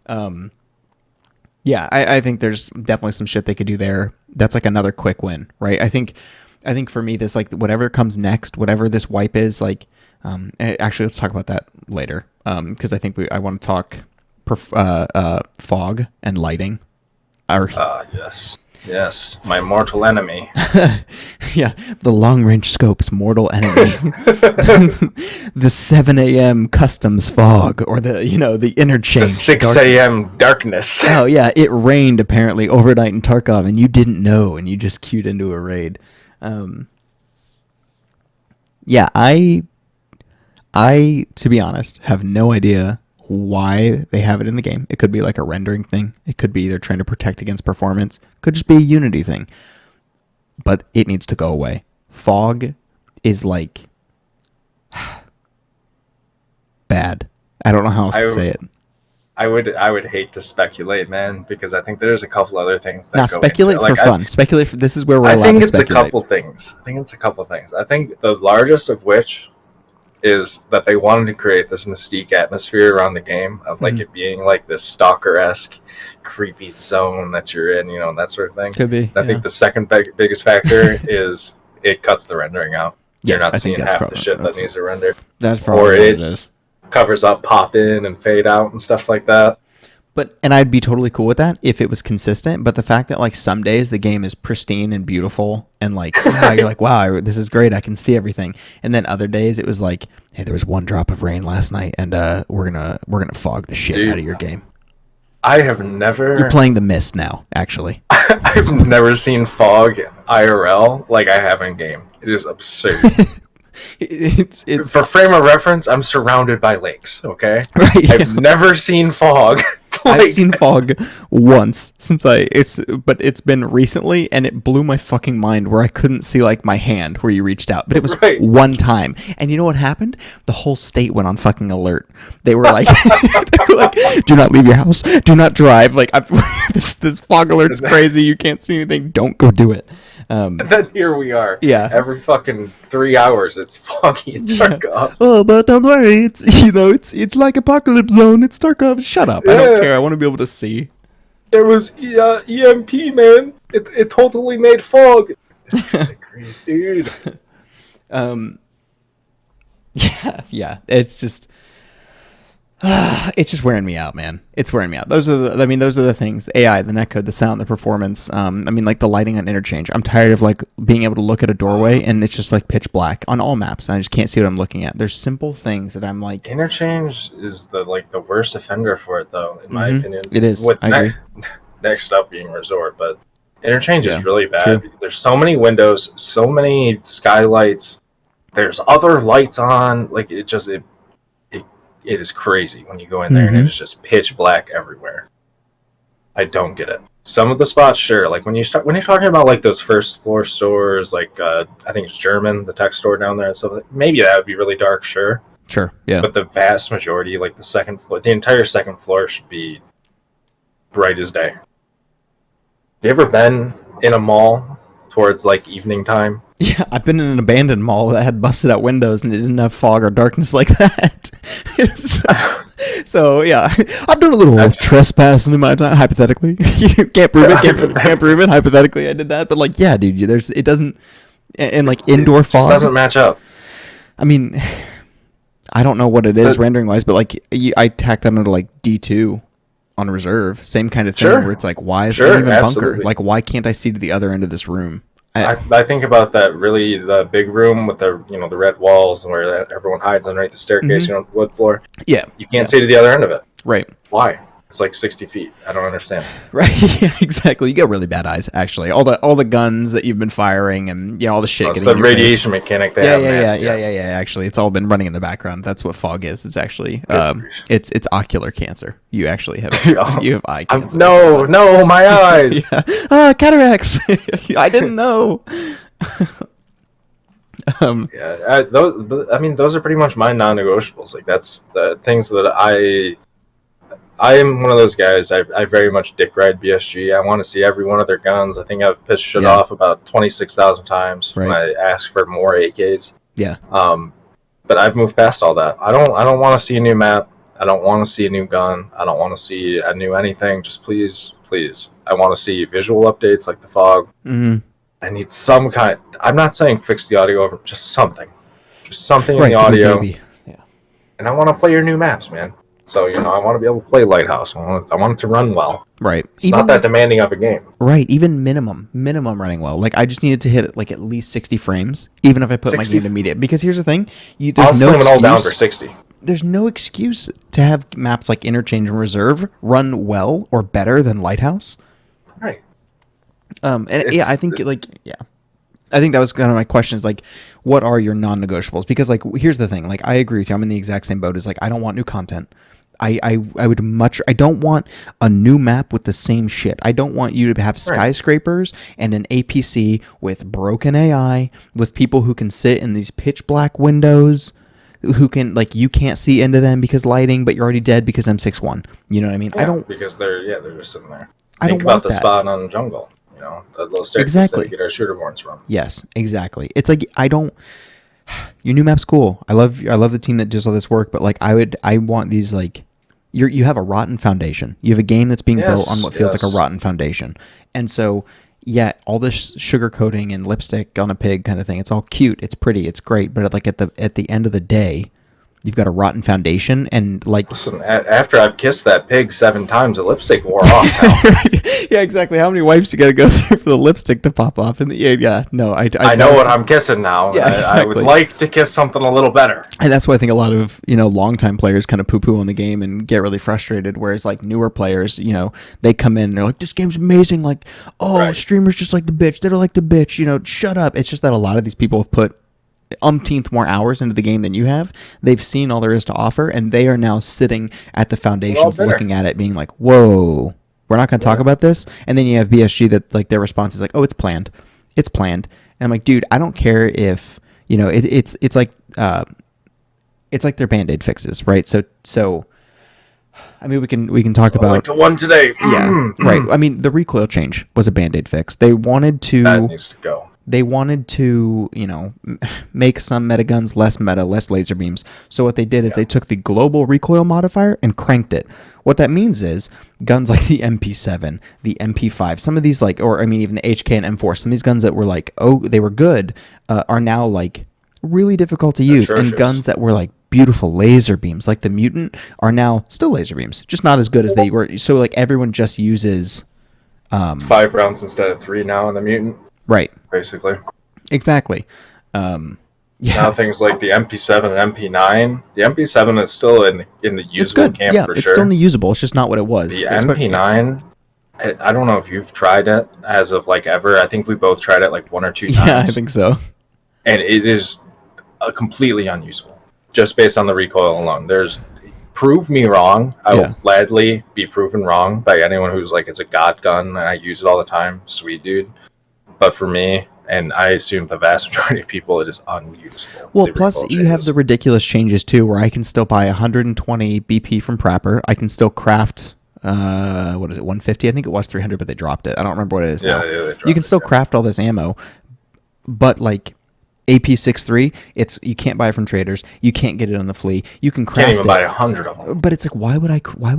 Yeah, I think there's definitely some shit they could do there. That's like another quick win, right? I think for me, this like whatever comes next, whatever this wipe is, like, actually, let's talk about that later. Because I think I want to talk fog and lighting. Yes. Yes, my mortal enemy. Yeah, the long-range scope's mortal enemy. The 7 a.m. customs fog, or the interchange. The 6 a.m. darkness. Oh yeah, it rained apparently overnight in Tarkov, and you didn't know, and you just queued into a raid. Yeah, I to be honest have no idea why they have it in the game. It could be like a rendering thing. It could be they're trying to protect against performance. It could just be a Unity thing. But it needs to go away. Fog is like bad. I don't know how else to say it. I would hate to speculate, man, because I think there's a couple other things that now go speculate into it. for fun. Speculate for this is where we're I allowed think to it's speculate. a couple things. I think the largest of which is that they wanted to create this mystique atmosphere around the game of like it being like this stalker-esque creepy zone that you're in, that sort of thing. Could be. I think the second biggest factor is it cuts the rendering out. You're not seeing half the shit that needs to render. That's probably what it is. Covers up pop in and fade out and stuff like that. And I'd be totally cool with that if it was consistent. But the fact that like some days the game is pristine and beautiful and like you're like, wow, this is great, I can see everything. And then other days it was like, hey, there was one drop of rain last night, and we're gonna fog the shit out of your game. I have never. You're playing the Mist now, actually. I've never seen fog IRL like I have in game. It is absurd. It's for frame of reference, I'm surrounded by lakes. Okay, right, yeah. I've never seen fog. I've seen fog once but it's been recently, and it blew my fucking mind where I couldn't see like my hand where you reached out, but it was one time. And you know what happened? The whole state went on fucking alert. They were like, do not leave your house, do not drive. Like this fog alert's crazy. You can't see anything. Don't go do it. And then here we are. Yeah. Every fucking 3 hours, it's foggy in Tarkov. Oh, but don't worry. It's like Apocalypse Zone. It's Tarkov. Shut up. Yeah. I don't care. I want to be able to see. There was EMP, man. It totally made fog. Grief, dude. Yeah. It's just. It's just wearing me out, man. It's wearing me out. Those are the things: the AI, the netcode, the sound, the performance. Like the lighting on interchange. I'm tired of like being able to look at a doorway and it's just like pitch black on all maps, and I just can't see what I'm looking at. There's simple things that I'm like. Interchange is the worst offender for it, though, in my opinion. It is. I agree. Next up being Resort, but interchange is really bad. True. There's so many windows, so many skylights. There's other lights on. Like it is crazy when you go in there and it is just pitch black everywhere. I don't get it. Some of the spots, sure. Like when you're talking about like those first floor stores, like I think it's German, the tech store down there and stuff. Maybe that would be really dark, sure. Sure, yeah. But the vast majority, like the second floor, the entire second floor should be bright as day. You ever been in a mall towards like evening time? Yeah, I've been in an abandoned mall that had busted out windows and it didn't have fog or darkness like that. So yeah, I've done a little trespassing in my time, hypothetically. You can't prove it. Can't prove it. Hypothetically, I did that, but like, yeah, dude, it doesn't, and like indoor fog just doesn't match up. I mean, I don't know what it is rendering wise, but like I tack that into like D2 on reserve, same kind of thing, where it's like, why is it even bunker? Like, why can't I see to the other end of this room? I think about that really, the big room with the the red walls where everyone hides underneath the staircase, wood floor. Yeah. You can't see to the other end of it. Right. Why? It's like 60 feet. I don't understand. Right. Yeah, exactly. You get really bad eyes, actually. All the guns that you've been firing and all the shit. It's the radiation mechanic they have. Yeah. Actually, it's all been running in the background. That's what fog is. It's actually it's ocular cancer. You actually have you have eye cancer. No, my eyes. Cataracts. I didn't know. Those are pretty much my non-negotiables. Like that's the things that I am one of those guys. I very much dick ride BSG. I want to see every one of their guns. I think I've pissed shit off about 26,000 times when I ask for more AKs. Yeah. But I've moved past all that. I don't want to see a new map. I don't want to see a new gun. I don't want to see a new anything. Just please. I want to see visual updates like the fog. Mm-hmm. I need some kind. I'm not saying fix the audio over. Just something. Just something in the audio. Baby. Yeah. And I want to play your new maps, man. So, I want to be able to play Lighthouse. I want it to run well. Right. It's not that demanding of a game. Right. Even minimum running well. Like, I just needed to hit like at least 60 frames, even if I put my game to medium. Because here's the thing. I'll slim it all down for 60. There's no excuse to have maps like Interchange and Reserve run well or better than Lighthouse. Right. I think I think that was kind of my question is like, what are your non-negotiables? Because like, here's the thing. Like, I agree with you. I'm in the exact same boat as like, I don't want new content. I don't want a new map with the same shit. I don't want you to have skyscrapers and an APC with broken AI, with people who can sit in these pitch black windows, who can, like, you can't see into them because lighting, but you're already dead because M61. You know what I mean? Yeah, because they're just sitting there. Think about the spot on the jungle. The little staircase that we get our shooter warrants from. Yes, exactly. It's like, your new map's cool. I love the team that does all this work, but like, I want these, like, you have a rotten foundation. You have a game that's being built on what feels like a rotten foundation. And so, yeah, all this sugar coating and lipstick on a pig kind of thing, it's all cute, it's pretty, it's great, but like at the end of the day, you've got a rotten foundation, and like... Listen, after I've kissed that pig 7 times, the lipstick wore off now. Yeah, exactly. How many wipes you got to go through for the lipstick to pop off? And I know what I'm kissing now. Yeah, exactly. I would like to kiss something a little better. And that's why I think a lot of, longtime players kind of poo-poo on the game and get really frustrated, whereas like newer players, they come in and they're like, this game's amazing. Like, streamers just like to bitch. They don't like to bitch. Shut up. It's just that a lot of these people have put umpteenth more hours into the game than you have. They've seen all there is to offer, and they are now sitting at the foundations looking at it being like, whoa, we're not going to talk about this. And then you have BSG that like their response is like, oh, it's planned. And I'm like, dude, I don't care if it's like their Band-Aid fixes, right? So I mean, we can talk about like the one today. Yeah, right. I mean, the recoil change was a Band-Aid fix. They wanted to that needs to go. They wanted to, make some meta guns less meta, less laser beams. So what they did is they took the global recoil modifier and cranked it. What that means is guns like the MP7, the MP5, some of these even the HK and M4, some of these guns that were like, oh, they were good, are now like really difficult to use. Atrocious. And guns that were like beautiful laser beams, like the Mutant, are now still laser beams, just not as good as they were. So like everyone just uses... it's 5 rounds instead of 3 now in the Mutant. Right. Basically. Exactly. Now things like the MP7 and MP9. The MP7 is still in the usable camp for sure. It's still in the usable. It's just not what it was. The MP9, I don't know if you've tried it as of like ever. I think we both tried it like 1 or 2 times. Yeah, I think so. And it is completely unusable, just based on the recoil alone. Prove me wrong. I will gladly be proven wrong by anyone who's like, it's a god gun and I use it all the time. Sweet dude. But for me, and I assume the vast majority of people, it is unusable. Well, plus you have the ridiculous changes too, where I can still buy 120 BP from Prapor. I can still craft, 150? I think it was 300, but they dropped it. I don't remember what it is now. You can still craft all this ammo, but like AP63, you can't buy it from traders. You can't get it on the flea. You can craft it. Can't even buy 100 of them. But it's like, why would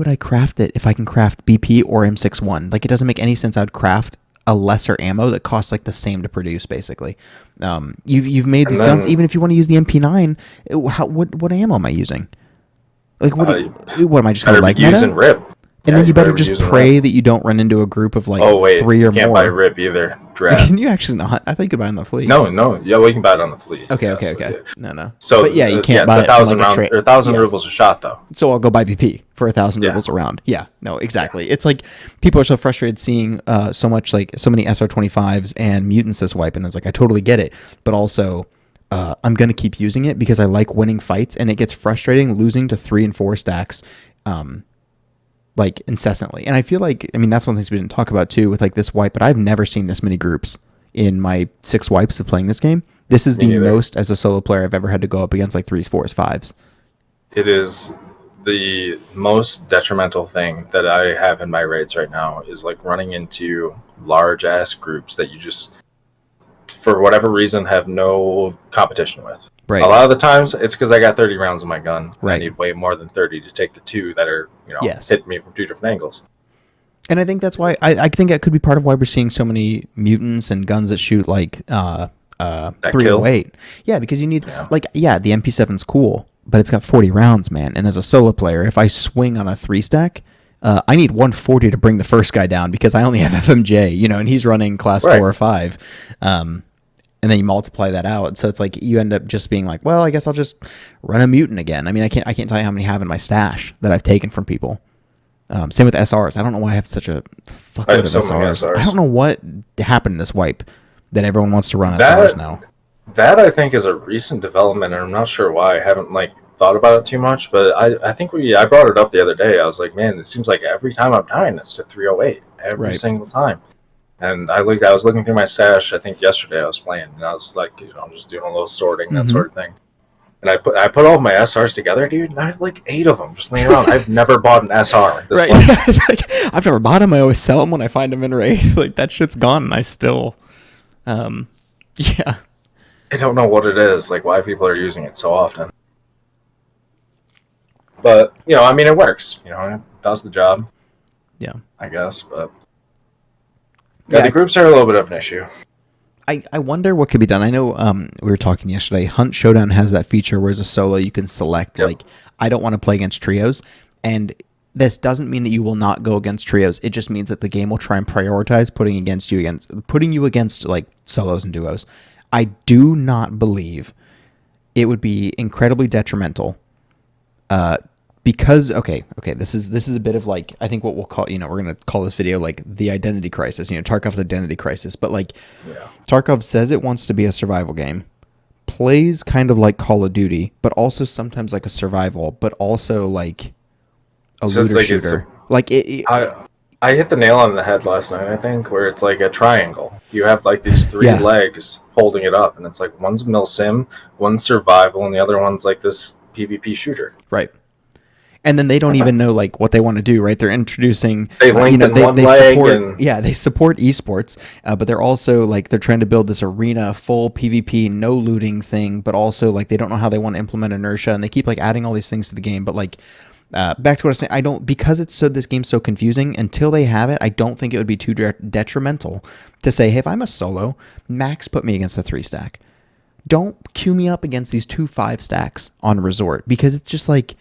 I craft it if I can craft BP or M61? Like, it doesn't make any sense. I'd craft a lesser ammo that costs like the same to produce, basically. You've made these guns. Even if you want to use the MP9, what ammo am I using? Like, what am I just going to like using RIP? And then you better just pray that you don't run into a group of like 3 or more. You can't buy RIP either. Can you actually not? I think you can buy it on the fleet. No. Yeah, we can buy it on the fleet. Okay. No. So, but yeah, you can't buy it. It's 1,000 rubles a shot, though. So I'll go buy BP for 1,000 rubles a round. Yeah, no, exactly. It's like people are so frustrated seeing so many SR25s and mutants this wipe, and it's like, I totally get it, but also I'm gonna keep using it because I like winning fights, and it gets frustrating losing to 3 and 4 stacks. Like incessantly. And I feel like, that's one of the things we didn't talk about too with like this wipe, but I've never seen this many groups in my 6 wipes of playing this game. This is the most as a solo player I've ever had to go up against like 3s, 4s, 5s. It is the most detrimental thing that I have in my raids right now is like running into large ass groups that you just, for whatever reason, have no competition with. Right. A lot of the times, it's because I got 30 rounds in my gun. Right. I need way more than 30 to take the 2 that are, hitting me from 2 different angles. And I think that's why I think that could be part of why we're seeing so many mutants and guns that shoot like 308. Yeah, because you need the MP7's cool, but it's got 40 rounds, man. And as a solo player, if I swing on a 3-stack, I need 140 to bring the first guy down because I only have FMJ, you know, and he's running class 4 or 5. And then you multiply that out. So it's like you end up just being like, well, I guess I'll just run a mutant again. I mean, I can't tell you how many I have in my stash that I've taken from people. Same with SRs. I don't know why I have such a fuckload of SRs. I don't know what happened in this wipe that everyone wants to run SRs now. That I think is a recent development, and I'm not sure why. I haven't thought about it too much, but I think I brought it up the other day. I was like, man, it seems like every time I'm dying, it's to 308 every single time. And I was looking through my stash. I think yesterday I was playing, and I was like, you know, I'm just doing a little sorting, that sort of thing. And I put all of my SRs together, dude. And I have like 8 of them just laying around. I've never bought an SR like this one. It's like, I've never bought them. I always sell them when I find them in raid. Like that shit's gone, and I still, yeah. I don't know what it is, like why people are using it so often. But you know, I mean, it works. You know, it does the job. Yeah, I guess, but. Yeah, the groups are a little bit of an issue. I wonder what could be done. I know we were talking yesterday. Hunt Showdown has that feature where as a solo you can select, like, I don't want to play against trios. And this doesn't mean that you will not go against trios. It just means that the game will try and prioritize putting you against like solos and duos. I do not believe it would be incredibly detrimental because this is a bit of like, I think what we'll call, you know, we're going to call this video like the identity crisis, you know, Tarkov's identity crisis, but like Tarkov says it wants to be a survival game, plays kind of like Call of Duty, but also sometimes like a survival, but also like a looter shooter. I hit the nail on the head last night, I think, where it's like a triangle. You have like these 3 legs holding it up, and it's like one's milsim, one's survival, and the other one's like this PvP shooter. Right. And then they don't even know like what they want to do, right? They're introducing, they support, they support esports, but they're also like they're trying to build this arena, full PvP, no looting thing, but also like they don't know how they want to implement inertia, and they keep like adding all these things to the game. But like back to what I was saying, because this game's so confusing. Until they have it, I don't think it would be too detrimental to say, hey, if I'm a solo, max put me against a 3-stack. Don't queue me up against these 2 5-stacks on Resort because it's just like.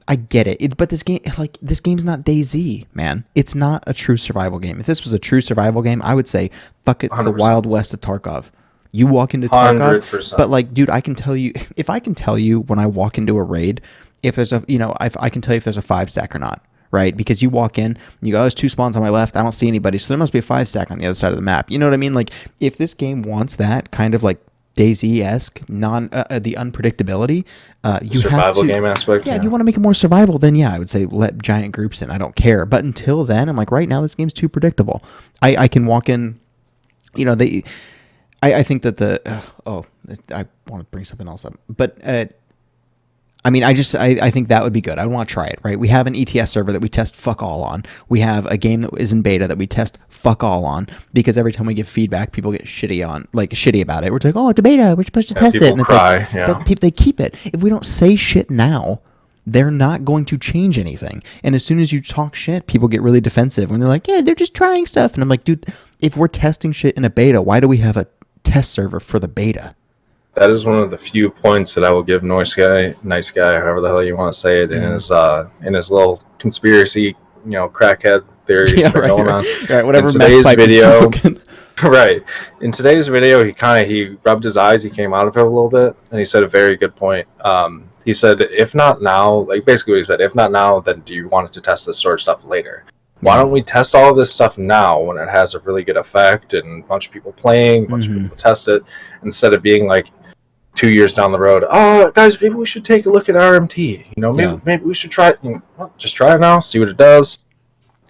I get it, but this game's not DayZ, man. It's not a true survival game. If this was a true survival game, I would say, fuck it, 100%. The Wild West of Tarkov. You walk into Tarkov, 100%. But like, dude, I can tell you, if I can tell you when I walk into a raid, if there's I can tell you if there's a 5-stack or not, right? Because you walk in, you go, there's 2 spawns on my left, I don't see anybody, so there must be a 5-stack on the other side of the map. You know what I mean? Like, if this game wants that kind of like DayZ-esque, the unpredictability, you survival have to, game aspect. Yeah, if you want to make it more survival, then yeah, I would say let giant groups in. I don't care. But until then, I'm like, right now this game's too predictable. I can walk in, you know, I think that I want to bring something else up, but I mean, I think that would be good. I want to try it, right? We have an ETS server that we test fuck all on. We have a game that is in beta that we test fuck all on because every time we give feedback, people get shitty about it. We're like, oh, it's a beta, we're supposed to test it. And it's like, but they keep it. If we don't say shit now, they're not going to change anything. And as soon as you talk shit, people get really defensive when they're like, yeah, they're just trying stuff. And I'm like, dude, if we're testing shit in a beta, why do we have a test server for the beta? That is one of the few points that I will give nice guy, however the hell you want to say it, in his little conspiracy, you know, crackhead theories that are going on. Right, whatever. In today's video, right. In today's video, he rubbed his eyes, he came out of it a little bit, and he said a very good point. He said, if not now, like basically what he said, if not now, then do you want it to test this sort of stuff later? Why don't we test all of this stuff now when it has a really good effect and a bunch of people playing, a bunch of people test it, instead of being like 2 years down the road, oh, guys, maybe we should take a look at RMT. You know, maybe we should try it. You know, well, just try it now, see what it does,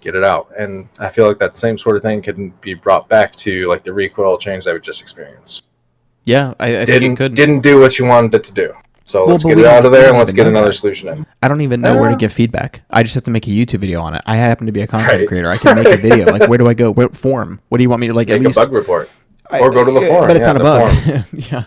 get it out. And I feel like that same sort of thing can be brought back to like the recoil change that we just experienced. Yeah, I think it could. Didn't do what you wanted it to do. So let's get it out of there and let's get another solution in. I don't even know where to give feedback. I just have to make a YouTube video on it. I happen to be a content creator. I can make a video. Like, where do I go? What form? What do you want me to like? Make at least a bug report. Or go to the forum. But it's not a bug. Yeah.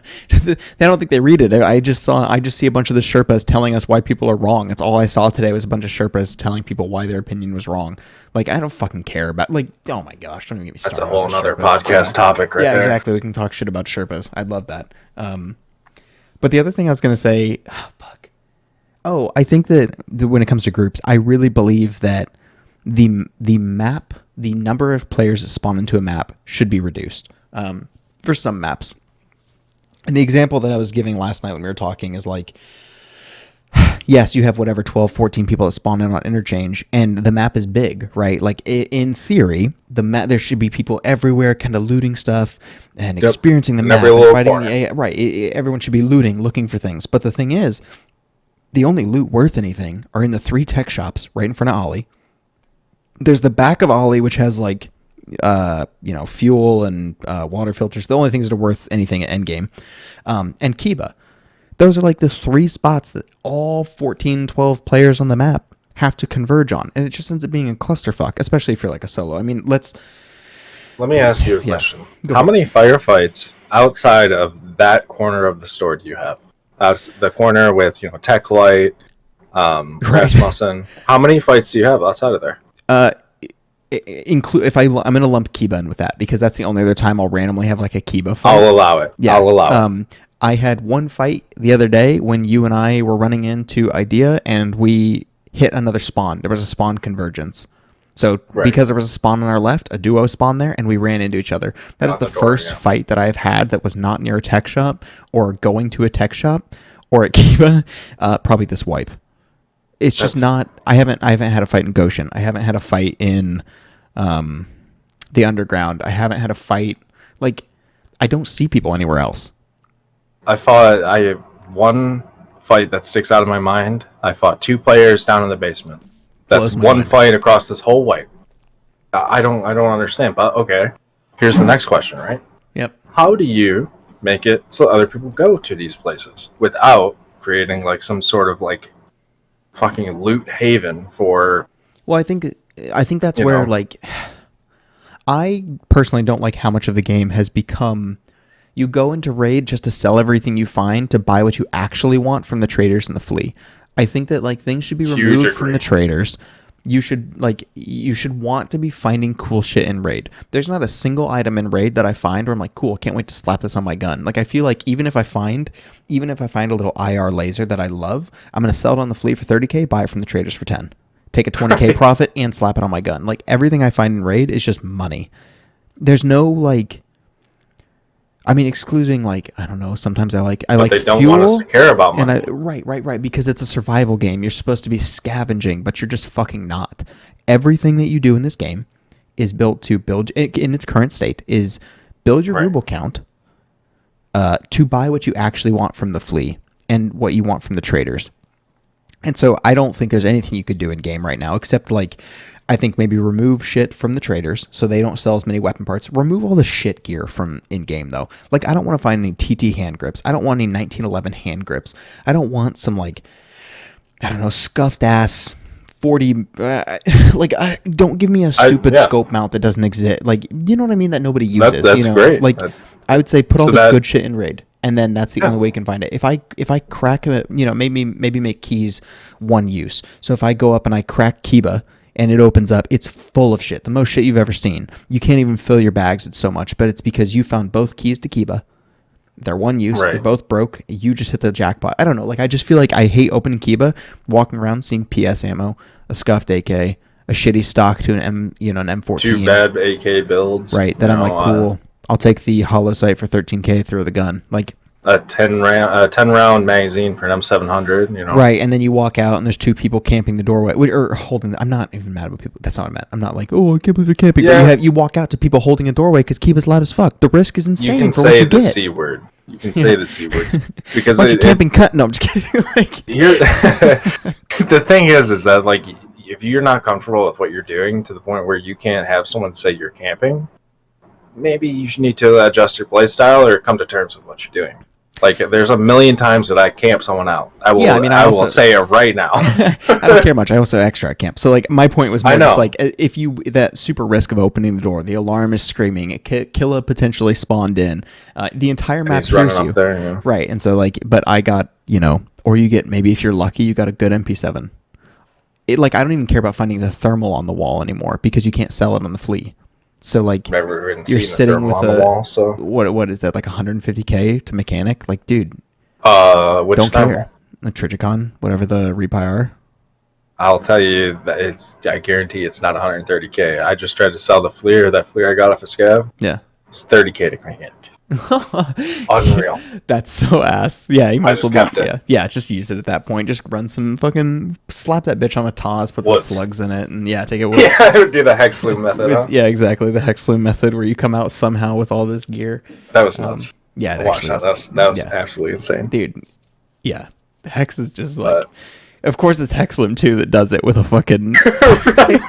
I don't think they read it. I just see a bunch of the Sherpas telling us why people are wrong. That's all I saw today was a bunch of Sherpas telling people why their opinion was wrong. Like, I don't fucking care about, like, oh my gosh, don't even get me started. That's a whole other podcast topic right there. Yeah, exactly. We can talk shit about Sherpas. I'd love that. But the other thing I was going to say, Oh, I think that when it comes to groups, I really believe that the number of players that spawn into a map should be reduced for some maps. And the example that I was giving last night when we were talking is like, yes, you have whatever 12, 14 people that spawn in on interchange, and the map is big, right? Like in theory, there should be people everywhere, kind of looting stuff and experiencing the map, and fighting the AI. Right? Everyone should be looting, looking for things. But the thing is, the only loot worth anything are in the 3 tech shops right in front of Ollie. There's the back of Ollie, which has like, fuel and water filters. The only things that are worth anything at endgame, and Kiba. Those are like the 3 spots that all 14, 12 players on the map have to converge on. And it just ends up being a clusterfuck, especially if you're like a solo. I mean, let me ask you a question. How many firefights outside of that corner of the store do you have? The corner with, Tech Light, Rasmussen. How many fights do you have outside of there? Include I'm going to lump Kiba in with that, because that's the only other time I'll randomly have like a Kiba fight. I'll allow it. Yeah. I'll allow it. I had one fight the other day when you and I were running into Idea and we hit another spawn. There was a spawn convergence. So because there was a spawn on our left, a duo spawned there, and we ran into each other. That is the first fight that I've had that was not near a tech shop or going to a tech shop or at Kiba. Probably this wipe. It's just not. I haven't had a fight in Goshen. I haven't had a fight in the underground. I haven't had a fight. Like, I don't see people anywhere else. I had one fight that sticks out of my mind. I fought 2 players down in the basement. That's one fight across this whole wipe. I don't understand, but okay. Here's the next question, right? Yep. How do you make it so other people go to these places without creating like some sort of like fucking loot haven for? Well, I think that's where like, I personally don't like how much of the game has become. You go into raid just to sell everything you find to buy what you actually want from the traders and the flea. I think that like things should be removed from the traders. You should want to be finding cool shit in raid. There's not a single item in raid that I find where I'm like, cool, can't wait to slap this on my gun. Like, I feel like even if I find a little IR laser that I love, I'm gonna sell it on the flea for 30K, buy it from the traders for 10. Take a 20K profit and slap it on my gun. Like, everything I find in raid is just money. There's no like, I mean, excluding like, I don't know. Sometimes I like they don't fuel, want us to care about money. Right. Because it's a survival game. You're supposed to be scavenging, but you're just fucking not. Everything that you do in this game is built to build in its current state is build your ruble count to buy what you actually want from the flea and what you want from the traders. And so I don't think there's anything you could do in game right now except like, I think maybe remove shit from the traders so they don't sell as many weapon parts. Remove all the shit gear from in-game, though. Like, I don't want to find any TT hand grips. I don't want any 1911 hand grips. I don't want some, like, I don't know, scuffed-ass 40... don't give me a stupid scope mount that doesn't exist. Like, you know what I mean? That nobody uses. That's great. Like, I would say put all the good shit in raid. And then that's the only way you can find it. If I crack a... maybe make keys one use. So if I go up and I crack Kiba... and it opens up, it's full of shit. The most shit you've ever seen. You can't even fill your bags, it's so much. But it's because you found both keys to Kiba. They're one use. Right. They're both broke. You just hit the jackpot. I don't know. Like, I just feel like I hate opening Kiba, walking around seeing PS ammo, a scuffed AK, a shitty stock to an M14. 2 bad AK builds. Right. Then I'm like, cool. I'll take the hollow sight for 13K, throw the gun. Like, a 10 round magazine for an M700, Right, and then you walk out and there's 2 people camping the doorway or holding. I'm not even mad about people. That's not what I meant. I'm not like, oh, I can't believe they're camping. Yeah. But you walk out to people holding a doorway because Kiba's loud as fuck. The risk is insane. You can say the C word. You can say the C word because bunch of camping cut. No, I'm just kidding. Like, the thing is that like if you're not comfortable with what you're doing to the point where you can't have someone say you're camping, maybe you should need to adjust your play style or come to terms with what you're doing. Like, there's a million times that I camp someone out. I will say it right now. I don't care much. I also extract camp. So, like, my point was more just like, if you, that super risk of opening the door, the alarm is screaming, Killa potentially spawned in, the entire map hears you. There, yeah. Right. And so, like, but I got, or you get, maybe if you're lucky, you got a good MP7. I don't even care about finding the thermal on the wall anymore because you can't sell it on the flea. So like you're sitting with a wall, so what is that, like 150K to mechanic? Like, dude, which don't thermal? care. Triticon, whatever the rebuy are. I'll tell you that I guarantee it's not 130K. I just tried to sell the Fleer. That Fleer I got off a Scav. Yeah. It's 30K to mechanic. Unreal. That's so ass. Yeah, you might as well kept it. Yeah, just use it at that point. Just run some fucking slap that bitch on a Taz, put Woods. some slugs in it, and yeah, take it. Yeah, I would do the hex loom method. Huh? Yeah, exactly, the hex loom method, where you come out somehow with all this gear. That was nuts. Yeah, that was absolutely insane, dude. Yeah, hex is just like. Of course, it's Hexlim too that does it with a fucking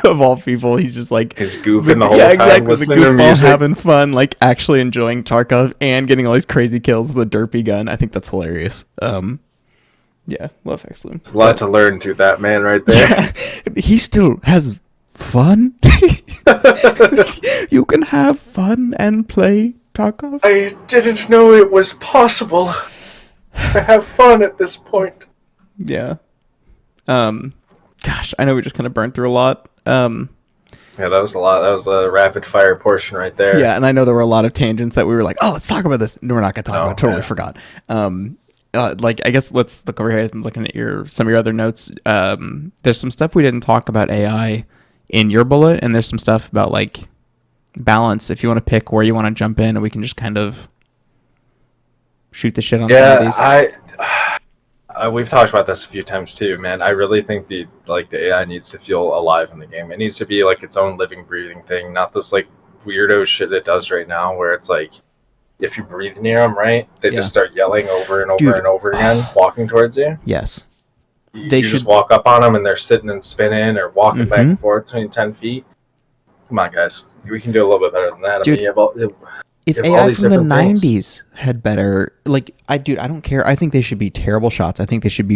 of all people. He's just like he's goofing the whole time, exactly. The goofball having fun, like actually enjoying Tarkov and getting all these crazy kills with a derpy gun. I think that's hilarious. Yeah, love Hexlim. There's a lot to learn through that man right there. Yeah, he still has fun. You can have fun and play Tarkov. I didn't know it was possible to have fun at this point. Yeah. Gosh, I know we just kind of burned through a lot. Yeah, that was a lot. That was a rapid fire portion right there. Yeah, and I know there were a lot of tangents that we were like, oh, let's talk about this. No, we're not going to talk about it. Totally forgot. Like, I guess let's look over here. I'm looking at some of your other notes. There's some stuff we didn't talk about AI in your bullet, and there's some stuff about, like, balance. If you want to pick where you want to jump in, and we can just kind of shoot the shit on some of these. We've talked about this a few times too, man. I really think the AI needs to feel alive in the game. It needs to be like its own living, breathing thing, not this like weirdo shit it does right now, where it's like if you breathe near them, right, they just start yelling over and over and over again, walking towards you. Yes, you just walk up on them and they're sitting and spinning or walking back and forth between 10 feet. Come on, guys, we can do a little bit better than that. Dude, I mean, if AI from the 90s had better, like, I don't care. I think they should be terrible shots. I think they should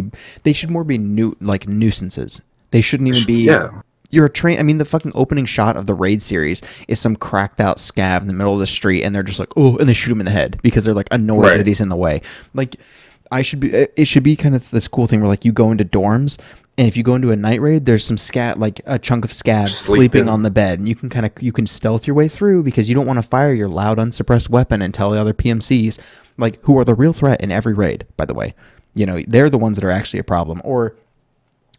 more be nuisances. They shouldn't even be. Yeah. You're a train. I mean, the fucking opening shot of the Raid series is some cracked out scav in the middle of the street, and they're just like, oh, and they shoot him in the head because they're like annoyed that he's in the way. Like, it should be kind of this cool thing where like you go into dorms. And if you go into a night raid, there's some like a chunk of scabs sleeping on the bed, and you can stealth your way through because you don't want to fire your loud, unsuppressed weapon and tell the other PMCs, like, who are the real threat in every raid, by the way. You know, they're the ones that are actually a problem. Or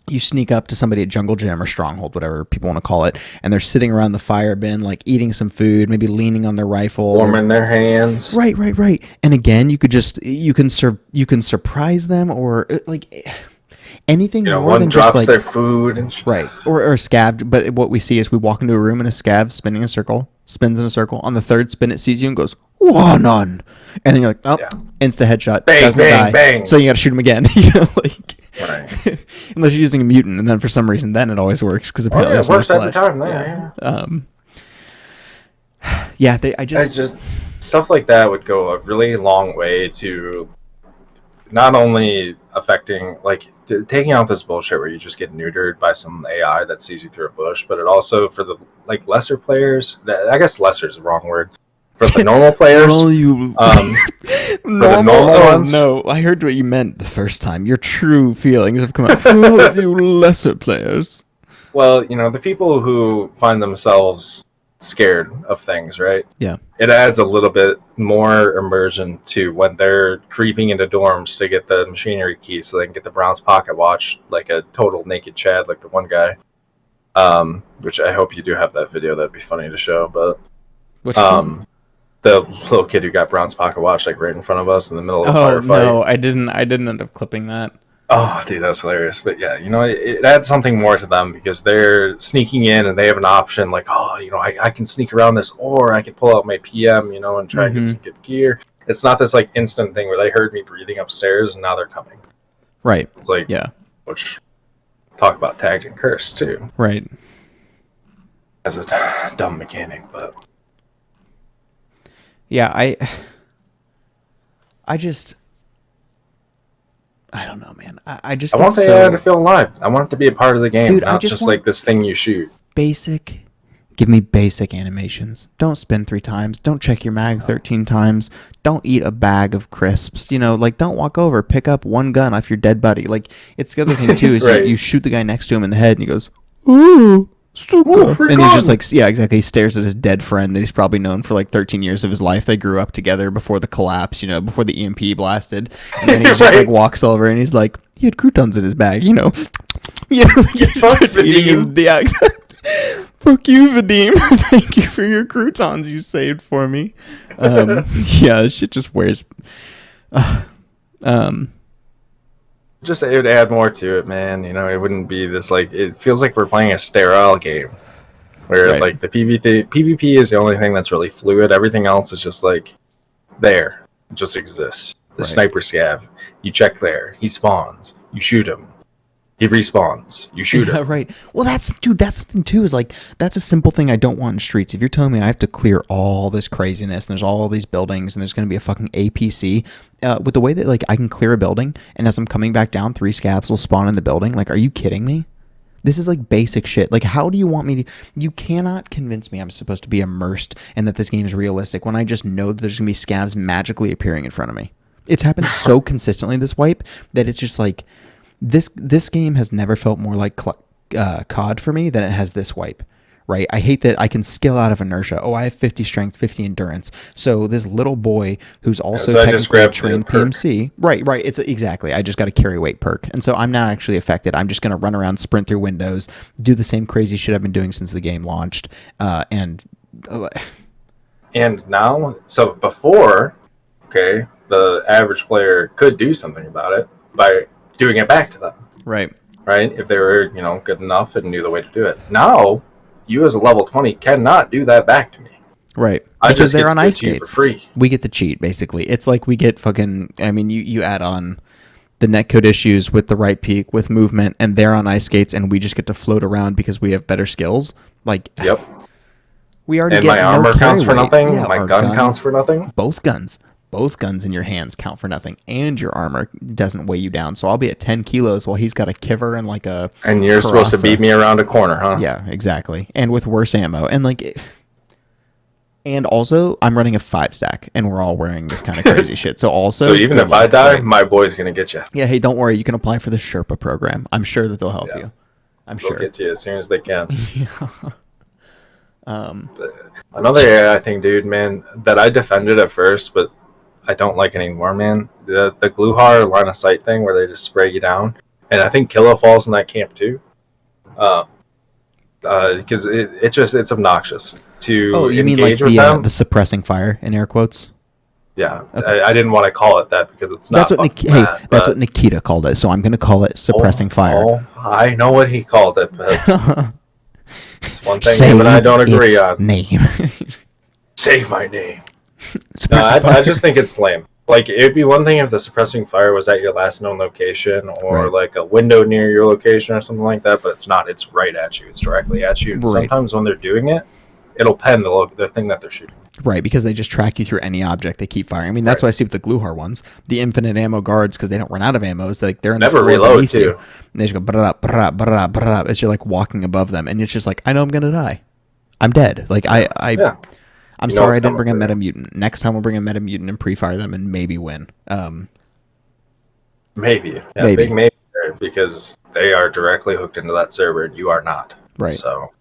you sneak up to somebody at Jungle Gym or Stronghold, whatever people want to call it, and they're sitting around the fire bin, like eating some food, maybe leaning on their rifle, warming their hands. Right. And again, you can surprise them, or like. Anything more than just like their food and shit. Right, or scav. But what we see is we walk into a room and a scav spins in a circle. On the third spin, it sees you and goes one on, and then you're like, oh, insta headshot, doesn't die. Bang. So you got to shoot him again. Right. Unless you're using a mutant, and then for some reason, then it always works because apparently it works every time. I just stuff like that would go a really long way to not only affecting, like, taking out this bullshit where you just get neutered by some AI that sees you through a bush, but it also, for the like lesser players, I guess lesser is the wrong word, for the normal players. No, I heard what you meant the first time. Your true feelings have come out. For all you lesser players. Well, the people who find themselves scared of things, right? Yeah. It adds a little bit more immersion to when they're creeping into dorms to get the machinery key so they can get the Brown's pocket watch like a total naked Chad, like the one guy. Which I hope you do have that video. That'd be funny to show. But the little kid who got Brown's pocket watch like right in front of us in the middle of the firefight. No, I didn't end up clipping that. Oh, dude, that's hilarious. But yeah, it adds something more to them because they're sneaking in and they have an option like, I can sneak around this, or I can pull out my PM, and try and get some good gear. It's not this like instant thing where they heard me breathing upstairs and now they're coming. Right. It's like, which talk about tagged and cursed too. Right. As a dumb mechanic, but yeah, I don't know, man. I want the AI to feel alive. I want it to be a part of the game, dude, not just like this thing you shoot. Give me basic animations. Don't spin 3 times. Don't check your mag 13 times. Don't eat a bag of crisps. Don't walk over, pick up one gun off your dead buddy. Like, it's the other thing too is right. you shoot the guy next to him in the head and he goes, ooh, Stuka. And he's just like, yeah, exactly. He stares at his dead friend that he's probably known for like 13 years of his life. They grew up together before the collapse, you know, before the EMP blasted. And then he just like walks over and he's like, he had croutons in his bag, you know. Yeah, Fuck eating his, yeah, exactly. Fuck you, Vadim. Thank you for your croutons you saved for me. Yeah, this shit just wears. Just it would add more to it, man. You know, it wouldn't be this like. It feels like we're playing a sterile game, where like the PvP is the only thing that's really fluid. Everything else is just like there, it just exists. The sniper scav, you check there, he spawns, you shoot him. He respawns. You shoot him. Right. Well, that's something too. Is like that's a simple thing I don't want in streets. If you're telling me I have to clear all this craziness and there's all these buildings and there's going to be a fucking APC, with the way that like I can clear a building and as I'm coming back down, 3 scavs will spawn in the building. Like, are you kidding me? This is like basic shit. Like, how do you want me to? You cannot convince me I'm supposed to be immersed and that this game is realistic when I just know that there's going to be scavs magically appearing in front of me. It's happened so consistently this wipe that it's just like. This game has never felt more like COD for me than it has this wipe, right? I hate that I can skill out of inertia. Oh, I have 50 strength, 50 endurance. So this little boy who's also technically a trained PMC, right? It's exactly. I just got a carry weight perk, and so I'm not actually affected. I'm just gonna run around, sprint through windows, do the same crazy shit I've been doing since the game launched, and now, so before, okay, the average player could do something about it by doing it back to them. Right. If they were, you know, good enough and knew the way to do it. Now, you as a level 20 cannot do that back to me. Right. Because they're on ice skates. For free. We get to cheat, basically. It's like we get fucking, I mean, you add on the netcode issues with the right peak, with movement, and they're on ice skates, and we just get to float around because we have better skills. Like, yep. We already and get my armor counts for nothing. Yeah, my gun counts for nothing. Both guns in your hands count for nothing, and your armor doesn't weigh you down. So I'll be at 10 kilos while he's got a kiver and like a. And you're supposed to beat me around a corner, huh? Yeah, exactly. And with worse ammo, and like, and also I'm running a 5-stack, and we're all wearing this kind of crazy shit. So also, so even if I die, my boy's gonna get you. Yeah, hey, don't worry. You can apply for the Sherpa program. I'm sure that they'll help you. They'll get to you as soon as they can. Yeah. Another AI thing, dude, man, that I defended at first, but I don't like anymore, man. The Gluhar line of sight thing where they just spray you down, and I think Killa falls in that camp too, because it's obnoxious to. Oh, you mean like the suppressing fire in air quotes? Yeah, okay. I didn't want to call it that because it's not. That's what Nikita called it, so I'm going to call it suppressing fire. Oh, I know what he called it, but it's one thing him and I don't agree on. Name. Save my name. No, I just think it's lame. Like, it'd be one thing if the suppressing fire was at your last known location or like a window near your location or something like that, but it's not. It's right at you. It's directly at you. And sometimes when they're doing it, it'll pen the thing that they're shooting. Right, because they just track you through any object they keep firing. I mean, that's what I see with the Gluhar ones. The infinite ammo guards, because they don't run out of ammo. It's like they're in never the reload too. You. And they just go brah, as you're like walking above them, and it's just like, I know I'm gonna die. I'm dead. Like I'm sorry I didn't bring a Metamutant. Next time we'll bring a Metamutant and pre-fire them and maybe win. Maybe. Yeah, maybe. Big maybe there, because they are directly hooked into that server and you are not. Right. So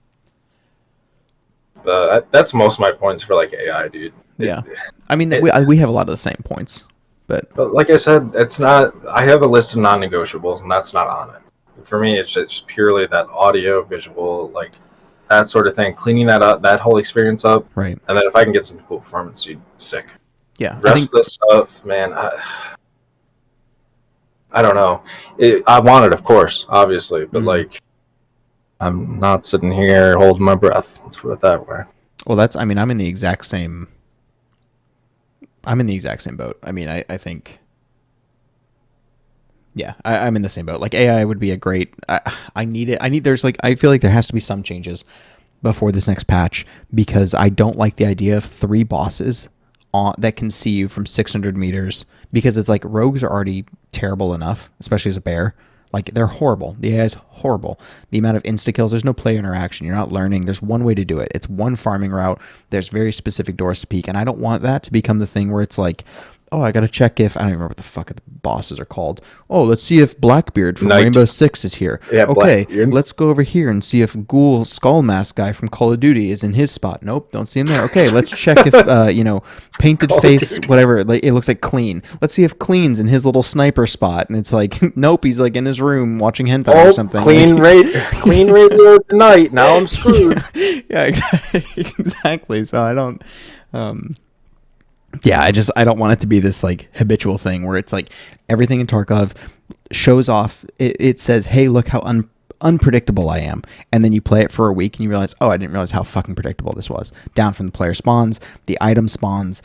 that's most of my points for like AI, dude. Yeah. I mean, we have a lot of the same points. But like I said, it's not. I have a list of non-negotiables and that's not on it. For me, it's just purely that audio, visual, like that sort of thing, cleaning that up, that whole experience up, right? And then if I can get some cool performance, dude, sick. Yeah, rest of the stuff, man, I don't know. I want it, of course, obviously, but like, I'm not sitting here holding my breath. Let's put it that way. Well, I'm in the exact same. I'm in the exact same boat. I mean, I think. Yeah, I'm in the same boat. Like, AI would be a great. I need it. I feel like there has to be some changes before this next patch because I don't like the idea of 3 bosses that can see you from 600 meters because it's like rogues are already terrible enough, especially as a bear. Like, they're horrible. The AI is horrible. The amount of insta-kills, there's no player interaction. You're not learning. There's one way to do it. It's one farming route. There's very specific doors to peek, and I don't want that to become the thing where it's like, oh, I gotta check if I don't even remember what the fuck the bosses are called. Oh, let's see if Blackbeard from Knight. Rainbow Six is here. Yeah, okay, Blackbeard. let's go over here and see if Ghoul Skull Mask guy from Call of Duty is in his spot. Nope, don't see him there. Okay, let's check if Painted Call of Face, Duty. whatever. Like, it looks like Clean. Let's see if Clean's in his little sniper spot, and it's like, nope, he's like in his room watching hentai or something. Clean radio tonight. Now I'm screwed. Yeah, exactly. So I don't. Yeah, I don't want it to be this like habitual thing where it's like everything in Tarkov shows off. It says, "Hey, look how unpredictable I am," and then you play it for a week and you realize, "Oh, I didn't realize how fucking predictable this was." Down from the player spawns, the item spawns,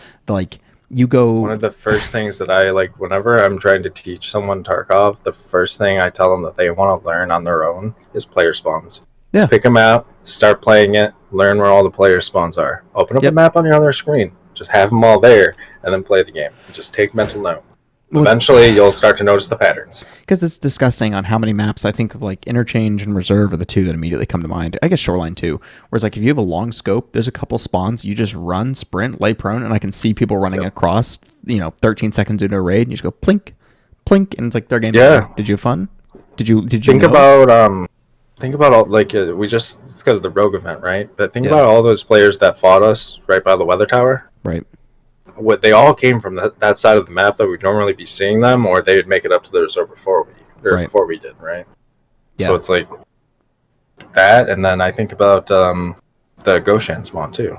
you go. One of the first things that I like whenever I'm trying to teach someone Tarkov, the first thing I tell them that they want to learn on their own is player spawns. Yeah. Pick a map, start playing it, learn where all the player spawns are. Open up a map on your other screen. Just have them all there, and then play the game. Just take mental note. Well, eventually, you'll start to notice the patterns. Because it's disgusting on how many maps. I think of like Interchange and Reserve are the two that immediately come to mind. I guess Shoreline too. Whereas like if you have a long scope, there's a couple spawns. You just run, sprint, lay prone, and I can see people running across. 13 seconds into a raid, and you just go plink, plink, and it's like their game. Yeah. Did you have fun? Did you think about all it's because of the Rogue event, right? But think about all those players that fought us right by the weather tower. Right. What they all came from that side of the map that we'd normally be seeing them, or they would make it up to the resort before we did, right? Yeah. So it's like that, and then I think about the Goshan spawn too,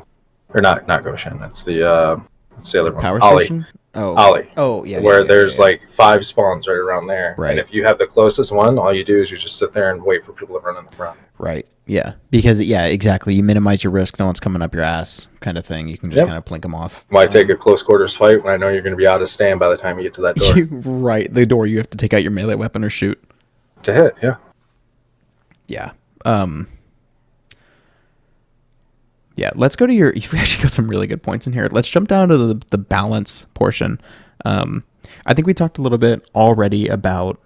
or not Goshan. It's the other one. Power Ollie. station. Oh. Ollie. Oh yeah. Where there's like 5 spawns right around there, right? And if you have the closest one, all you do is you just sit there and wait for people to run in the front. Right. Yeah. Because exactly. You minimize your risk. No one's coming up your ass, kind of thing. You can just kind of blink them off. Why take a close quarters fight when I know you're going to be out of stand by the time you get to that door? Right. The door. You have to take out your melee weapon or shoot to hit. Yeah. Yeah. Yeah. Let's go to your. You've actually got some really good points in here. Let's jump down to the balance portion. I think we talked a little bit already about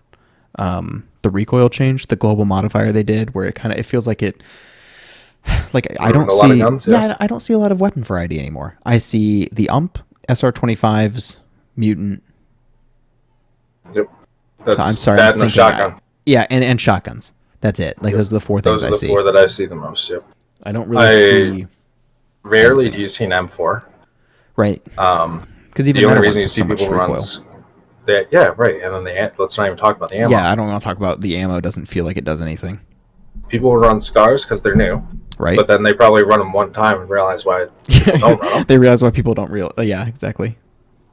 the recoil change, the global modifier they did, where it feels like it. Like I don't see. Guns, yes. I don't see a lot of weapon variety anymore. I see the SR25s, mutant. Yep. I'm sorry. That and a shotgun. Yeah, and shotguns. That's it. Like those are the 4 things I see. Those are the 4 that I see the most. Yep. I don't really see. Rarely do you see an M4. Right. Because even the only reason you see people run. Right. And then let's not even talk about the ammo. Yeah, I don't want to talk about the ammo. Doesn't feel like it does anything. People run scars because they're new. Right. But then they probably run them one time and realize why people don't run them. They realize why people don't yeah, exactly.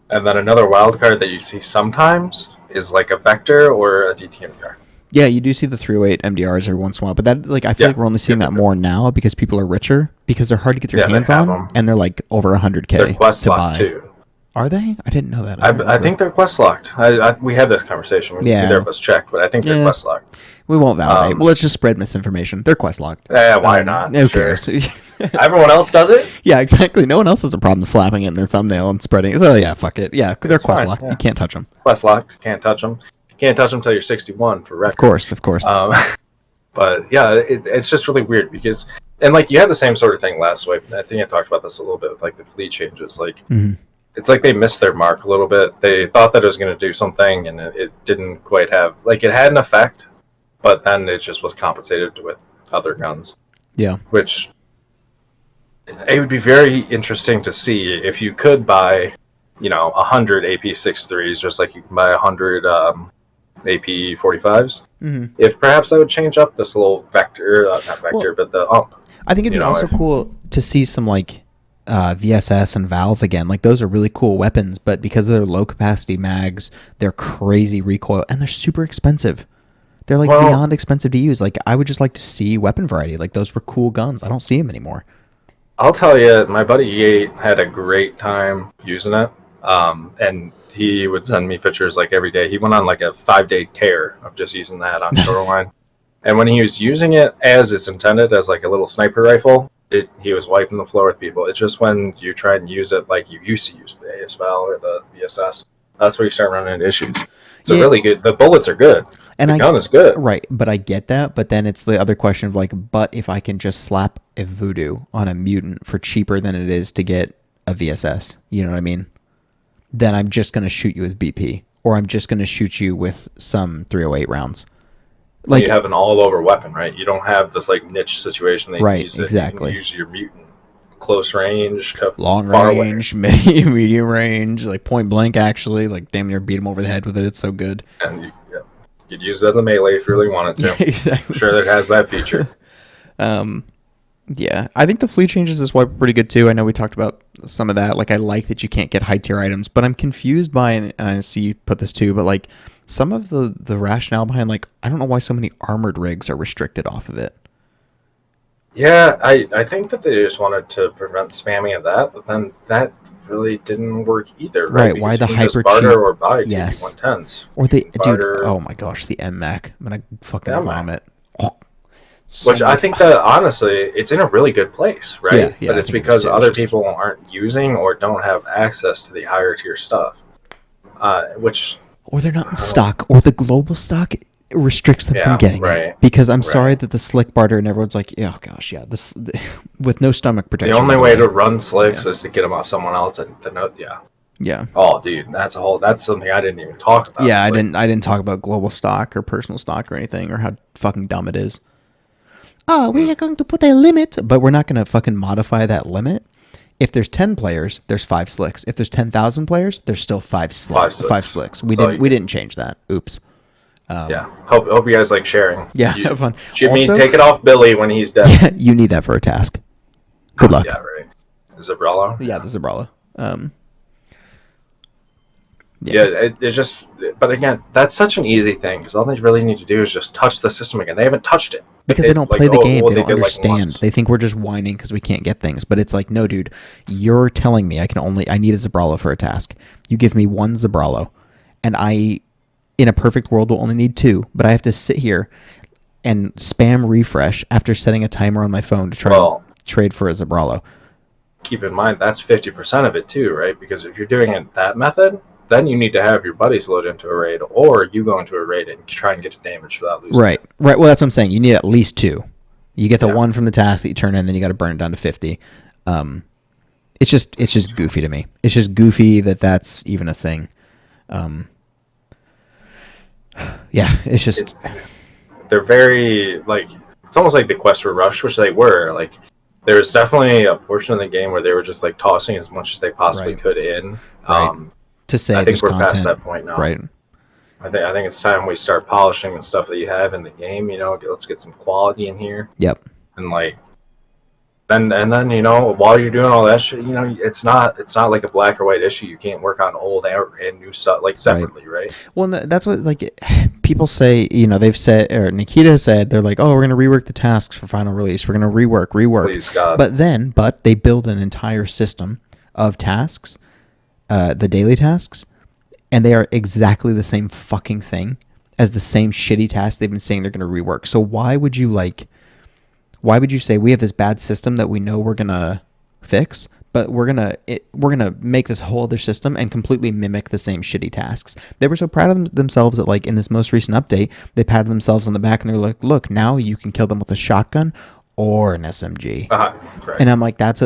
And then another wild card that you see sometimes is like a Vector or a DTMDR. Yeah, you do see the 308 MDRs every once in a while, but that I feel like we're only seeing that more now because people are richer, because they're hard to get their hands on, and they're like over 100K they're quest to locked buy. Too. Are they? I didn't know that. I think they're quest locked. We had this conversation. Neither of us checked, but I think they're quest locked. We won't validate. Well, let's just spread misinformation. They're quest locked. Yeah, why not? Who cares? Everyone else does it? Yeah, exactly. No one else has a problem slapping it in their thumbnail and spreading it. Oh, yeah, fuck it. Yeah, they're quest locked. Yeah. You can't touch them. Quest locked. Can't touch them. Can't touch them until you're 61 for record. Of course. But yeah, it's just really weird because, and like you had the same sort of thing last week. I think I talked about this a little bit with like the fleet changes. Like it's like they missed their mark a little bit. They thought that it was going to do something, and it didn't quite have. Like it had an effect, but then it just was compensated with other guns. Yeah, which it would be very interesting to see if you could buy, 100 AP-63s just like you can buy 100 AP-45s. If perhaps that would change up this little vector, but the ump. I think it'd be also cool to see some like VSS and Vals again. Like those are really cool weapons, but because of their low capacity mags, they're crazy recoil and they're super expensive. They're like beyond expensive to use. Like I would just like to see weapon variety. Like those were cool guns. I don't see them anymore. I'll tell you, my buddy E8 had a great time using it. And he would send me pictures like every day. He went on like a 5-day tear of just using that on Shoreline. And when he was using it as it's intended, as like a little sniper rifle, he was wiping the floor with people. It's just when you try and use it like you used to use the ASVAL or the VSS, that's where you start running into issues. So really good. The bullets are good. And the gun is good. Right, but I get that. But then it's the other question of like, but if I can just slap a voodoo on a mutant for cheaper than it is to get a VSS, you know what I mean? then I'm just going to shoot you with BP, or I'm just going to shoot you with some 308 rounds. Like, you have an all-over weapon, right? You don't have this like niche situation that you right, can use it. exactly. You can use your mutant close range, long range, medium range, like point blank. Actually, like damn near beat him over the head with it. It's so good. And you could use it as a melee if you really wanted to. Yeah, exactly. I'm sure it has that feature. Yeah, I think the fleet changes is why pretty good too. I know we talked about some of that. Like, I like that you can't get high tier items, but I'm confused by, and I see you put this too, but like some of the rationale behind, like, I don't know why so many armored rigs are restricted off of it. Yeah, I think that they just wanted to prevent spamming of that, but then that really didn't work either, right? Why the hyper barter cheap or buy yes 110s or they barter, dude, oh my gosh, the MMAC, I'm gonna fucking vomit. Which I think that honestly, it's in a really good place, right? Yeah, but it's because other people aren't using or don't have access to the higher tier stuff, or they're not in stock, or the global stock restricts them from getting it. Because I'm sorry that the slick barter and everyone's like, oh gosh, yeah, this with no stomach protection. The only way to run slicks is to get them off someone else, and yeah. Oh, dude, that's something I didn't even talk about. Yeah, I didn't talk about global stock or personal stock or anything, or how fucking dumb it is. Oh, we are going to put a limit, but we're not going to fucking modify that limit. If there's 10 players, there's 5 slicks. If there's 10,000 players, there's still 5 slicks. 5 slicks. We didn't change that. Oops. Hope you guys like sharing. Yeah, have fun. Jimmy, take it off Billy when he's dead. Yeah, you need that for a task. Good luck. Yeah, right. The Zabrella? Yeah, the Zabrella. It's just, but again, that's such an easy thing, because all they really need to do is just touch the system again. They haven't touched it. Because they don't play the game. They don't understand. They think we're just whining because we can't get things. But it's like, no, dude, you're telling me I need a Zabralo for a task. You give me 1 Zabralo, and I, in a perfect world, will only need 2. But I have to sit here and spam refresh after setting a timer on my phone to try and trade for a Zabralo. Keep in mind, that's 50% of it too, right? Because if you're doing it that method, then you need to have your buddies load into a raid, or you go into a raid and try and get damage without losing. Right. Well, that's what I'm saying. You need at least 2. You get the 1 from the task that you turn in, then you got to burn it down to 50. It's just goofy to me. It's just goofy that's even a thing. Yeah, it's just they're very like, it's almost like the quest for Rush, which they were like. There was definitely a portion of the game where they were just like tossing as much as they possibly could in. To say I think we're content. past that point now. Right. I think it's time we start polishing the stuff that you have in the game. Let's get some quality in here. Yep. And like, then while you're doing all that shit, it's not like a black or white issue. You can't work on old and new stuff like separately, right? Well, that's what like people say. They've said, or Nikita said, they're like, oh, we're gonna rework the tasks for final release. We're gonna rework. Please, God. But they build an entire system of tasks. The daily tasks, and they are exactly the same fucking thing as the same shitty tasks they've been saying they're going to rework. So why would you say we have this bad system that we know we're going to fix, but we're going to make this whole other system and completely mimic the same shitty tasks? They were so proud of themselves that, like, in this most recent update, they patted themselves on the back and they're like, look, now you can kill them with a shotgun or an SMG. And I'm like, that's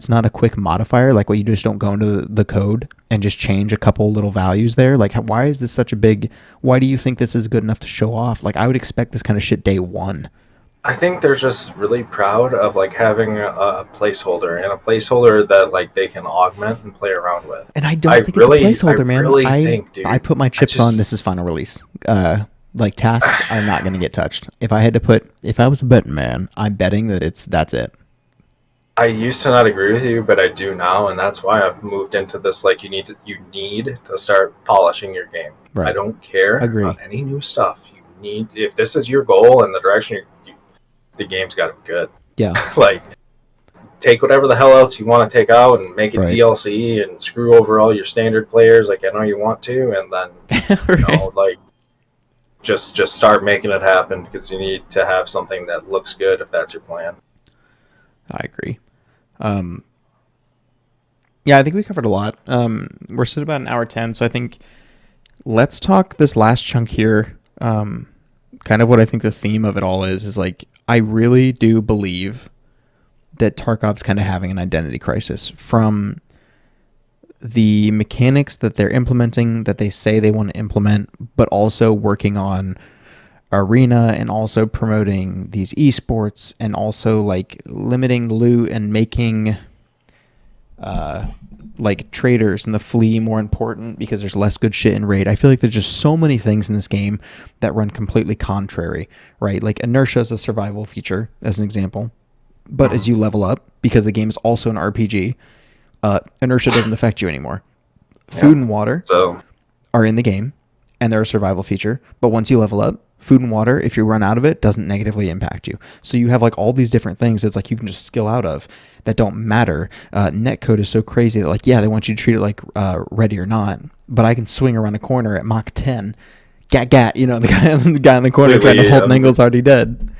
not a quick modifier. Like, what, you just don't go into the code and just change a couple little values there? Like, why is this such a big, why do you think this is good enough to show off? Like, I would expect this kind of shit day 1. I think they're just really proud of like having a placeholder, and a placeholder that like they can augment and play around with. And I don't think it's a placeholder, man. I put my chips on this is final release. Like, tasks are not going to get touched. If I was a betting man, I'm betting that's it. I used to not agree with you, but I do now, and that's why I've moved into this. Like, you need to start polishing your game. Right. I don't care about any new stuff. If this is your goal and the direction the game's got to be good. Yeah. Like, take whatever the hell else you want to take out and make it DLC and screw over all your standard players, like I know you want to, and then like. Just start making it happen, because you need to have something that looks good if that's your plan. I agree. Yeah, I think we covered a lot. We're sitting about an hour 10, so I think let's talk this last chunk here. Kind of what I think the theme of it all is like, I really do believe that Tarkov's kind of having an identity crisis from the mechanics that they're implementing, that they say they want to implement, but also working on arena and also promoting these esports and also like limiting loot and making like traders and the flea more important because there's less good shit in raid. I feel like there's just so many things in this game that run completely contrary, right? Like inertia is a survival feature as an example, but as you level up, because the game is also an RPG, inertia doesn't affect you anymore. Food and water are in the game and they're a survival feature, but once you level up, food and water, if you run out of it, doesn't negatively impact you. So you have like all these different things that's like you can just skill out of that don't matter. Netcode is so crazy that like, yeah, they want you to treat it like ready or not, but I can swing around a corner at Mach 10. Gat, you know, the guy in the corner trying to hold an angle's already dead.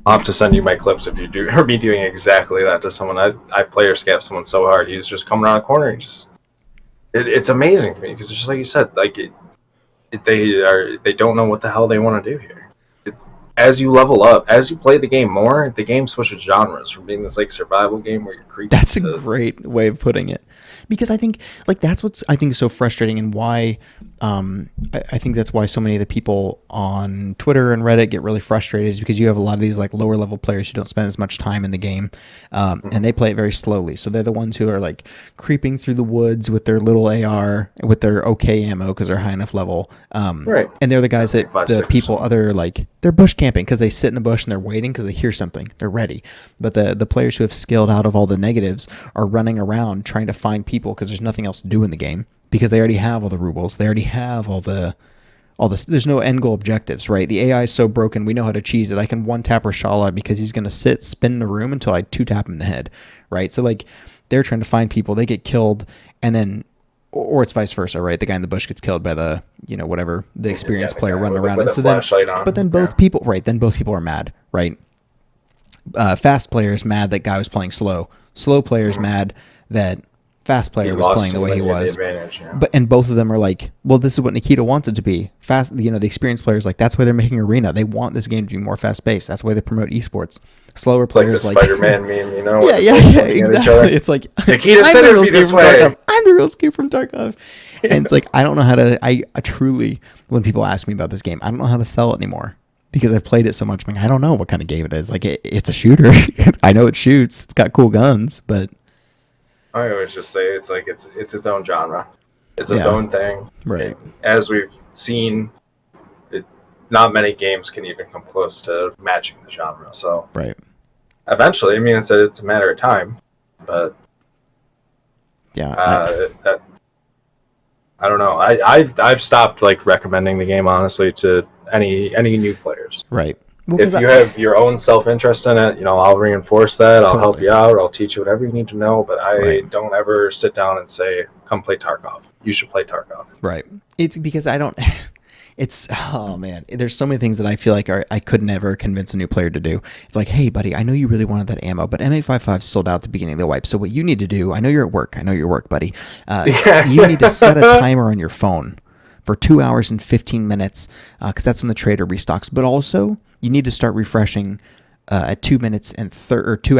I'll have to send you my clips if you do, or me doing exactly that to someone. I player scap someone so hard. He's just coming around a corner and just, it's amazing to me because it's just like you said, like they don't know what the hell they want to do here. It's as you level up, as you play the game more, the game switches genres from being this like survival game where you're creeping. That's a great way of putting it, because I think like that's what's I think is so frustrating, and why I think that's why so many of the people on Twitter and Reddit get really frustrated, is because you have a lot of these like lower level players who don't spend as much time in the game, and they play it very slowly. So they're the ones who are like creeping through the woods with their little AR with their okay ammo because they're high enough level, right. And they're the guys that the people other like they're bush camping because they sit in a bush and they're waiting because they hear something, they're ready. But the players who have skilled out of all the negatives are running around trying to find people because there's nothing else to do in the game, because they already have all the rubles, they already have all this. There's no end goal objectives, right? The AI is so broken, we know how to cheese it. I can one tap Rashala because he's going to spin in the room until I two tap him in the head, right? So like they're trying to find people, they get killed, and then, or it's vice versa, right? The guy in the bush gets killed by the, you know, whatever, the experienced player running around. And so then, but then both people, right? Then both people are mad, right? Fast players mad that guy was playing slow. Slow players mad that fast player was playing the way he was. And both of them are like, well, this is what Nikita wants it to be. Fast, you know, the experienced players, like, that's why they're making Arena. They want this game to be more fast paced. That's why they promote esports. Slower players like Spider-Man meme, you know? Yeah, exactly. It's like Nikita said it would be this way. I'm the real Scoop from Tarkov. Yeah. And it's like I don't know how to. I truly, when people ask me about this game, I don't know how to sell it anymore because I've played it so much. I'm like, I don't know what kind of game it is. Like it's a shooter. I know it shoots. It's got cool guns, but I always just say it's like it's its own genre. It's its own thing. Right. As we've seen, not many games can even come close to matching the genre. So right. Eventually, I mean, it's a matter of time, but yeah, I don't know. I've stopped like recommending the game honestly to any new players. Right. Well, if you have your own self-interest in it, you know, I'll reinforce that. I'll help you out. I'll teach you whatever you need to know. But I don't ever sit down and say, "Come play Tarkov. You should play Tarkov." Right. It's because I don't. It's, oh man, there's so many things that I feel like I could never convince a new player to do. It's like, hey buddy, I know you really wanted that ammo, but M855 sold out at the beginning of the wipe. So what you need to do, I know you're at work, buddy. You need to set a timer on your phone for 2 hours and 15 minutes, because that's when the trader restocks. But also, you need to start refreshing at 2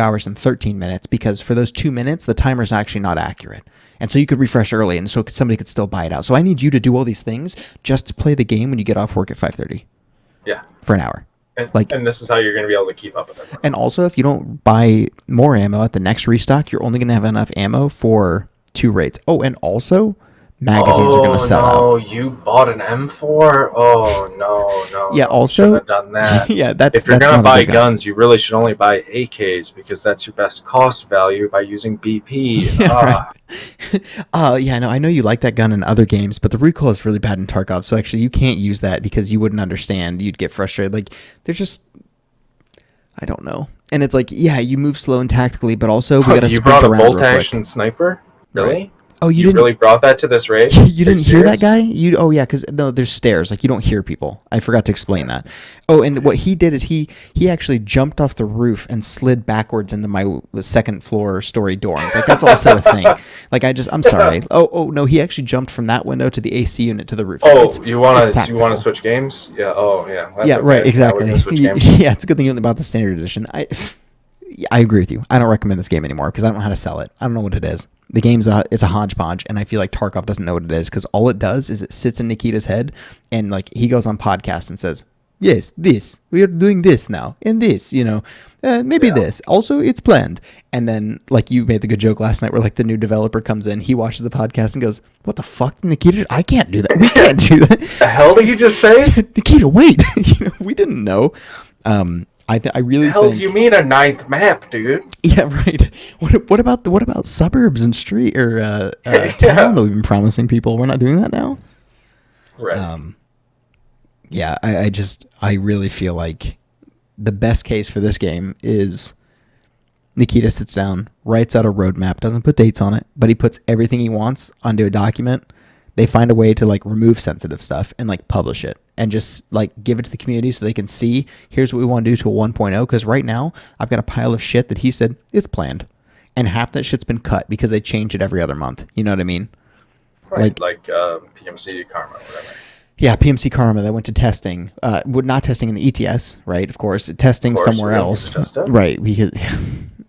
hours and 13 minutes, because for those 2 minutes, the timer is actually not accurate. And so you could refresh early, and so somebody could still buy it out. So I need you to do all these things just to play the game when you get off work at 5:30. Yeah. For an hour. And this is how you're going to be able to keep up with it. And also, if you don't buy more ammo at the next restock, you're only going to have enough ammo for 2 raids. Oh, and also, magazines are going to sell out. Oh, you bought an M4? Oh, no. Yeah, also, should have done that. Yeah, if you're going to buy guns, you really should only buy AKs, because that's your best cost value by using BP. Yeah, no, I know you like that gun in other games, but the recoil is really bad in Tarkov, so actually you can't use that because you wouldn't understand. You'd get frustrated. Like, there's just, I don't know. And it's like, yeah, you move slow and tactically, but also we got to sprint around real quick. You brought a bolt-action sniper? Really? Right. Oh, you really brought that to this raid? You didn't hear that guy? Oh yeah, because no, there's stairs. Like, you don't hear people. I forgot to explain that. Oh, and what he did is he actually jumped off the roof and slid backwards into my second floor story door. And it's like, that's also a thing. Like, I'm sorry. Oh no, he actually jumped from that window to the AC unit to the roof. Oh, you want to switch games? Yeah. Oh yeah. That's right. Exactly. Yeah, it's a good thing you about the standard edition. I agree with you. I don't recommend this game anymore because I don't know how to sell it. I don't know what it is. The game's it's a hodgepodge, and I feel like Tarkov doesn't know what it is because all it does is it sits in Nikita's head, and like he goes on podcasts and says, "Yes, this we are doing this now, and this, maybe this. Also, it's planned." And then, like you made the good joke last night, where like the new developer comes in, he watches the podcast and goes, "What the fuck, Nikita? I can't do that. We can't do that." The hell did he just say? Nikita, wait. We didn't know. I really the hell think. Do you mean a 9th map, dude? Yeah, right. What about suburbs and street or town that we've been promising people? We're not doing that now. Right. Yeah, I really feel like the best case for this game is Nikita sits down, writes out a roadmap, doesn't put dates on it, but he puts everything he wants onto a document. They find a way to like remove sensitive stuff and like publish it and just like give it to the community so they can see, here's what we want to do to a 1.0. Because right now I've got a pile of shit that he said it's planned, and half that shit's been cut because they change it every other month. You know what I mean? Right. Like PMC Karma, whatever. Yeah, PMC Karma that went to testing. Not testing in the ETS, right? Of course, testing somewhere else, right? Because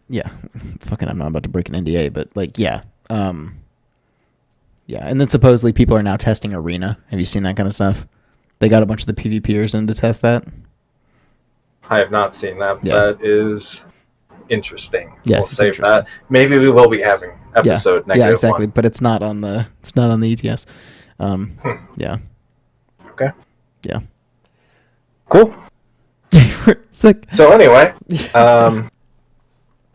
yeah, fucking, I'm not about to break an NDA, but like, yeah. Yeah, and then supposedly people are now testing Arena. Have you seen that kind of stuff? They got a bunch of the PvPers in to test that. I have not seen that. Yeah. That is interesting. Yeah, we'll save that. Maybe we will be having episode negative. Yeah, exactly. One. But it's not on the ETS. Yeah. Okay. Yeah. Cool. Sick. So anyway,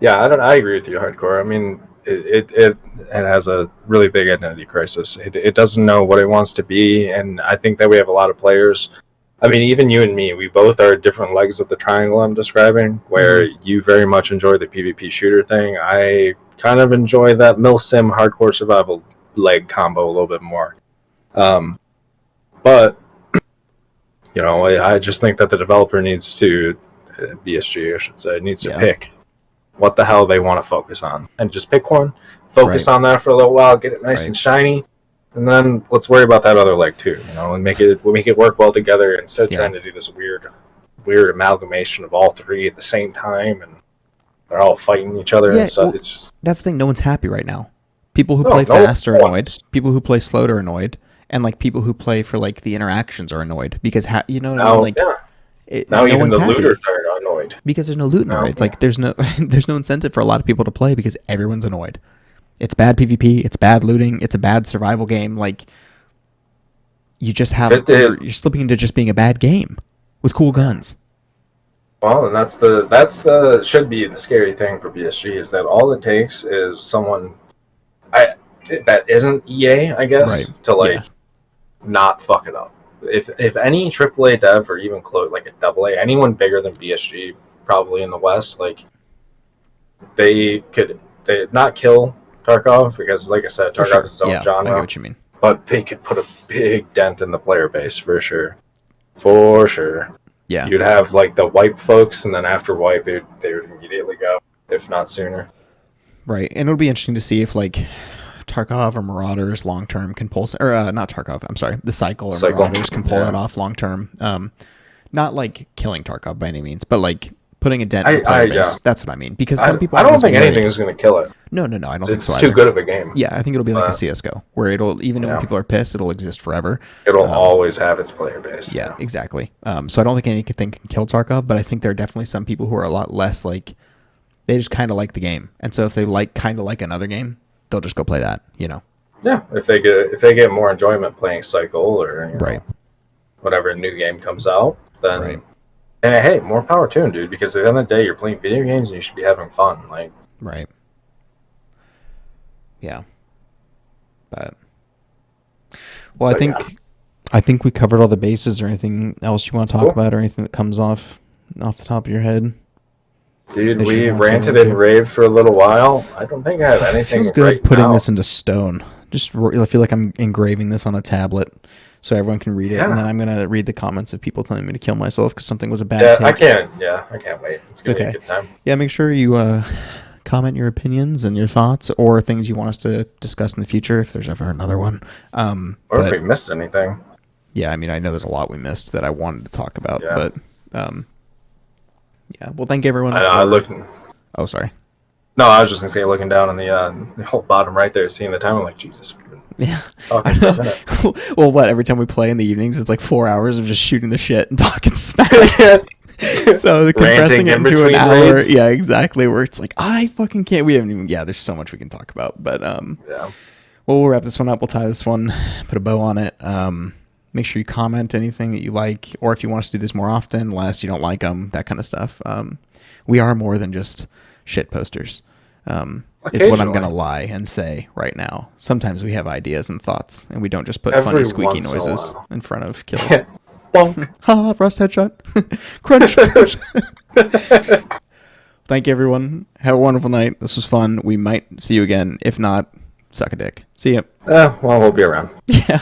yeah, I agree with you, Hardcore. I mean, it has a really big identity crisis. It doesn't know what it wants to be, and I think that we have a lot of players. I mean, even you and me, we both are different legs of the triangle I'm describing, where you very much enjoy the PvP shooter thing. I kind of enjoy that milsim hardcore survival leg combo a little bit more. But, I just think that the developer needs to, BSG I should say, needs to pick what the hell they want to focus on. And just pick one, focus on that for a little while, get it nice and shiny, and then let's worry about that other leg too, and make it work well together instead of trying to do this weird amalgamation of all three at the same time, and they're all fighting each other and stuff. It's that's the thing. No one's happy right now. People who play fast are annoyed. People who play slow are annoyed, and like people who play for like the interactions are annoyed because now even the looters are annoyed because there's no loot in the raids. Like there's no incentive for a lot of people to play because everyone's annoyed. It's bad PvP. It's bad looting. It's a bad survival game. Like you just have you're slipping into just being a bad game with cool guns. Well, and that's the should be the scary thing for BSG is that all it takes is someone that isn't EA, I guess, to not fuck it up. If any AAA dev or even like a AA, anyone bigger than BSG probably in the West, like they not kill Tarkov because, like I said, Tarkov is its own genre. I get what you mean. But they could put a big dent in the player base for sure. For sure. Yeah. You'd have like the wipe folks, and then after wipe, they would immediately go, if not sooner. Right, and it'll be interesting to see if like Tarkov or Marauders long term can pull, or not Tarkov. I'm sorry, the Cycle or Marauders can pull that off long term. Not like killing Tarkov by any means, but like putting a dent in the player base. That's what I mean. Because some people, I don't think anything is going to kill it. No, I don't think so. It's too good of a game. Yeah, I think it'll be like a CS:GO, where it'll when people are pissed, it'll exist forever. It'll always have its player base. Yeah, exactly. So I don't think anything can kill Tarkov, but I think there are definitely some people who are a lot less like. They just kind of like the game, and so if they kind of like another game, they'll just go play that. Yeah, if they get more enjoyment playing Cycle or whatever new game comes out, then and hey, more power to them, dude. Because at the end of the day, you're playing video games and you should be having fun. Like yeah, but I think we covered all the bases. Or anything else you want to talk about, or anything that comes off the top of your head? Dude, we ranted and raved for a little while. I don't think I have anything. It feels good putting this into stone. I feel like I'm engraving this on a tablet so everyone can read it, and then I'm gonna read the comments of people telling me to kill myself because something was a bad take. I can't wait. It's gonna be a good time. Yeah, make sure you comment your opinions and your thoughts or things you want us to discuss in the future if there's ever another one. Or if we missed anything. Yeah, I mean, I know there's a lot we missed that I wanted to talk about, but yeah. Well, thank everyone. Oh, sorry. No, I was just gonna say, looking down on the whole bottom right there, seeing the time, I'm like, Jesus, we've been Yeah. talking for a minute. Well, what? Every time we play in the evenings, it's like 4 hours of just shooting the shit and talking smack. So the compressing it into an hour. Raids. Yeah, exactly. Where it's like, I fucking can't. We haven't even. Yeah, there's so much we can talk about. But yeah. Well, we'll wrap this one up. We'll tie this one, put a bow on it. Make sure you comment anything that you like, or if you want us to do this more often, less you don't like them, that kind of stuff. We are more than just shit posters. Is what I'm gonna lie and say right now. Sometimes we have ideas and thoughts, and we don't just put funny squeaky noises in front of kills. Yeah. Bonk. Ha! Rust headshot. Crunch. Thank you, everyone. Have a wonderful night. This was fun. We might see you again. If not, suck a dick. See ya. Well, we'll be around. Yeah.